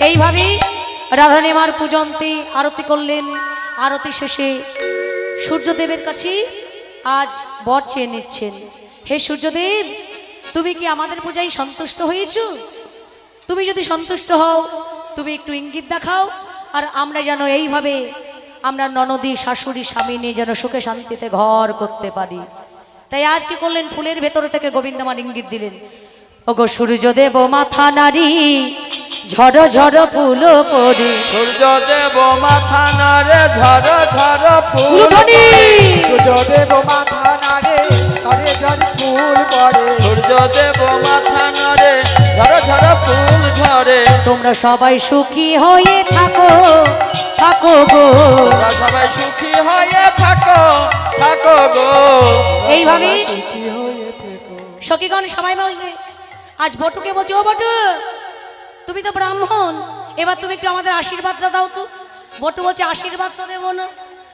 এইভাবেই রাধারানী মার পূজন্তে আরতি করলেন। আরতি শেষে সূর্যদেবের কাছে আজ বর চেয়ে নিচ্ছেন। হে সূর্যদেব, তুমি কি আমাদের পূজায় সন্তুষ্ট হয়েছো? তুমি যদি সন্তুষ্ট হও, তুমি একটু ইঙ্গিত দেখাও, আর আমরা যেন এইভাবে আমরা ননদী শাশুড়ি স্বামী নিয়ে যেন সুখে শান্তিতে ঘর করতে পারি। তাই আজ কি করলেন, ফুলের ভেতর থেকে গোবিন্দমার ইঙ্গিত দিলেন। ওগো সূর্যদেব মাথা নারী ঝড় ঝড় ফুল পড়ে সূর্য দেব মাথা নারে ঝর ঝর ফুল উলুধ্বনি। সূর্যদেব মাথা নাড়ে ঝরে ঝরে ফুল পড়ে সূর্য দেব মাথা নারে ঝর ঝর ফুল ঝরে তোমরা সবাই সুখী হয়ে থাকো থাকো গো। তোমরা সবাই সুখী হয়ে থাকো থাকো গো এইভাবে সুখী হয়ে থেকো সখীগণ সবাই বলবে। আজ বটুকে বলছে, ও বটু তুমি তো ব্রাহ্মণ, এবার তুমি একটু আমাদের আশীর্বাদটা দাও তো। বটু বলছে, আশীর্বাদ তো দেবো না,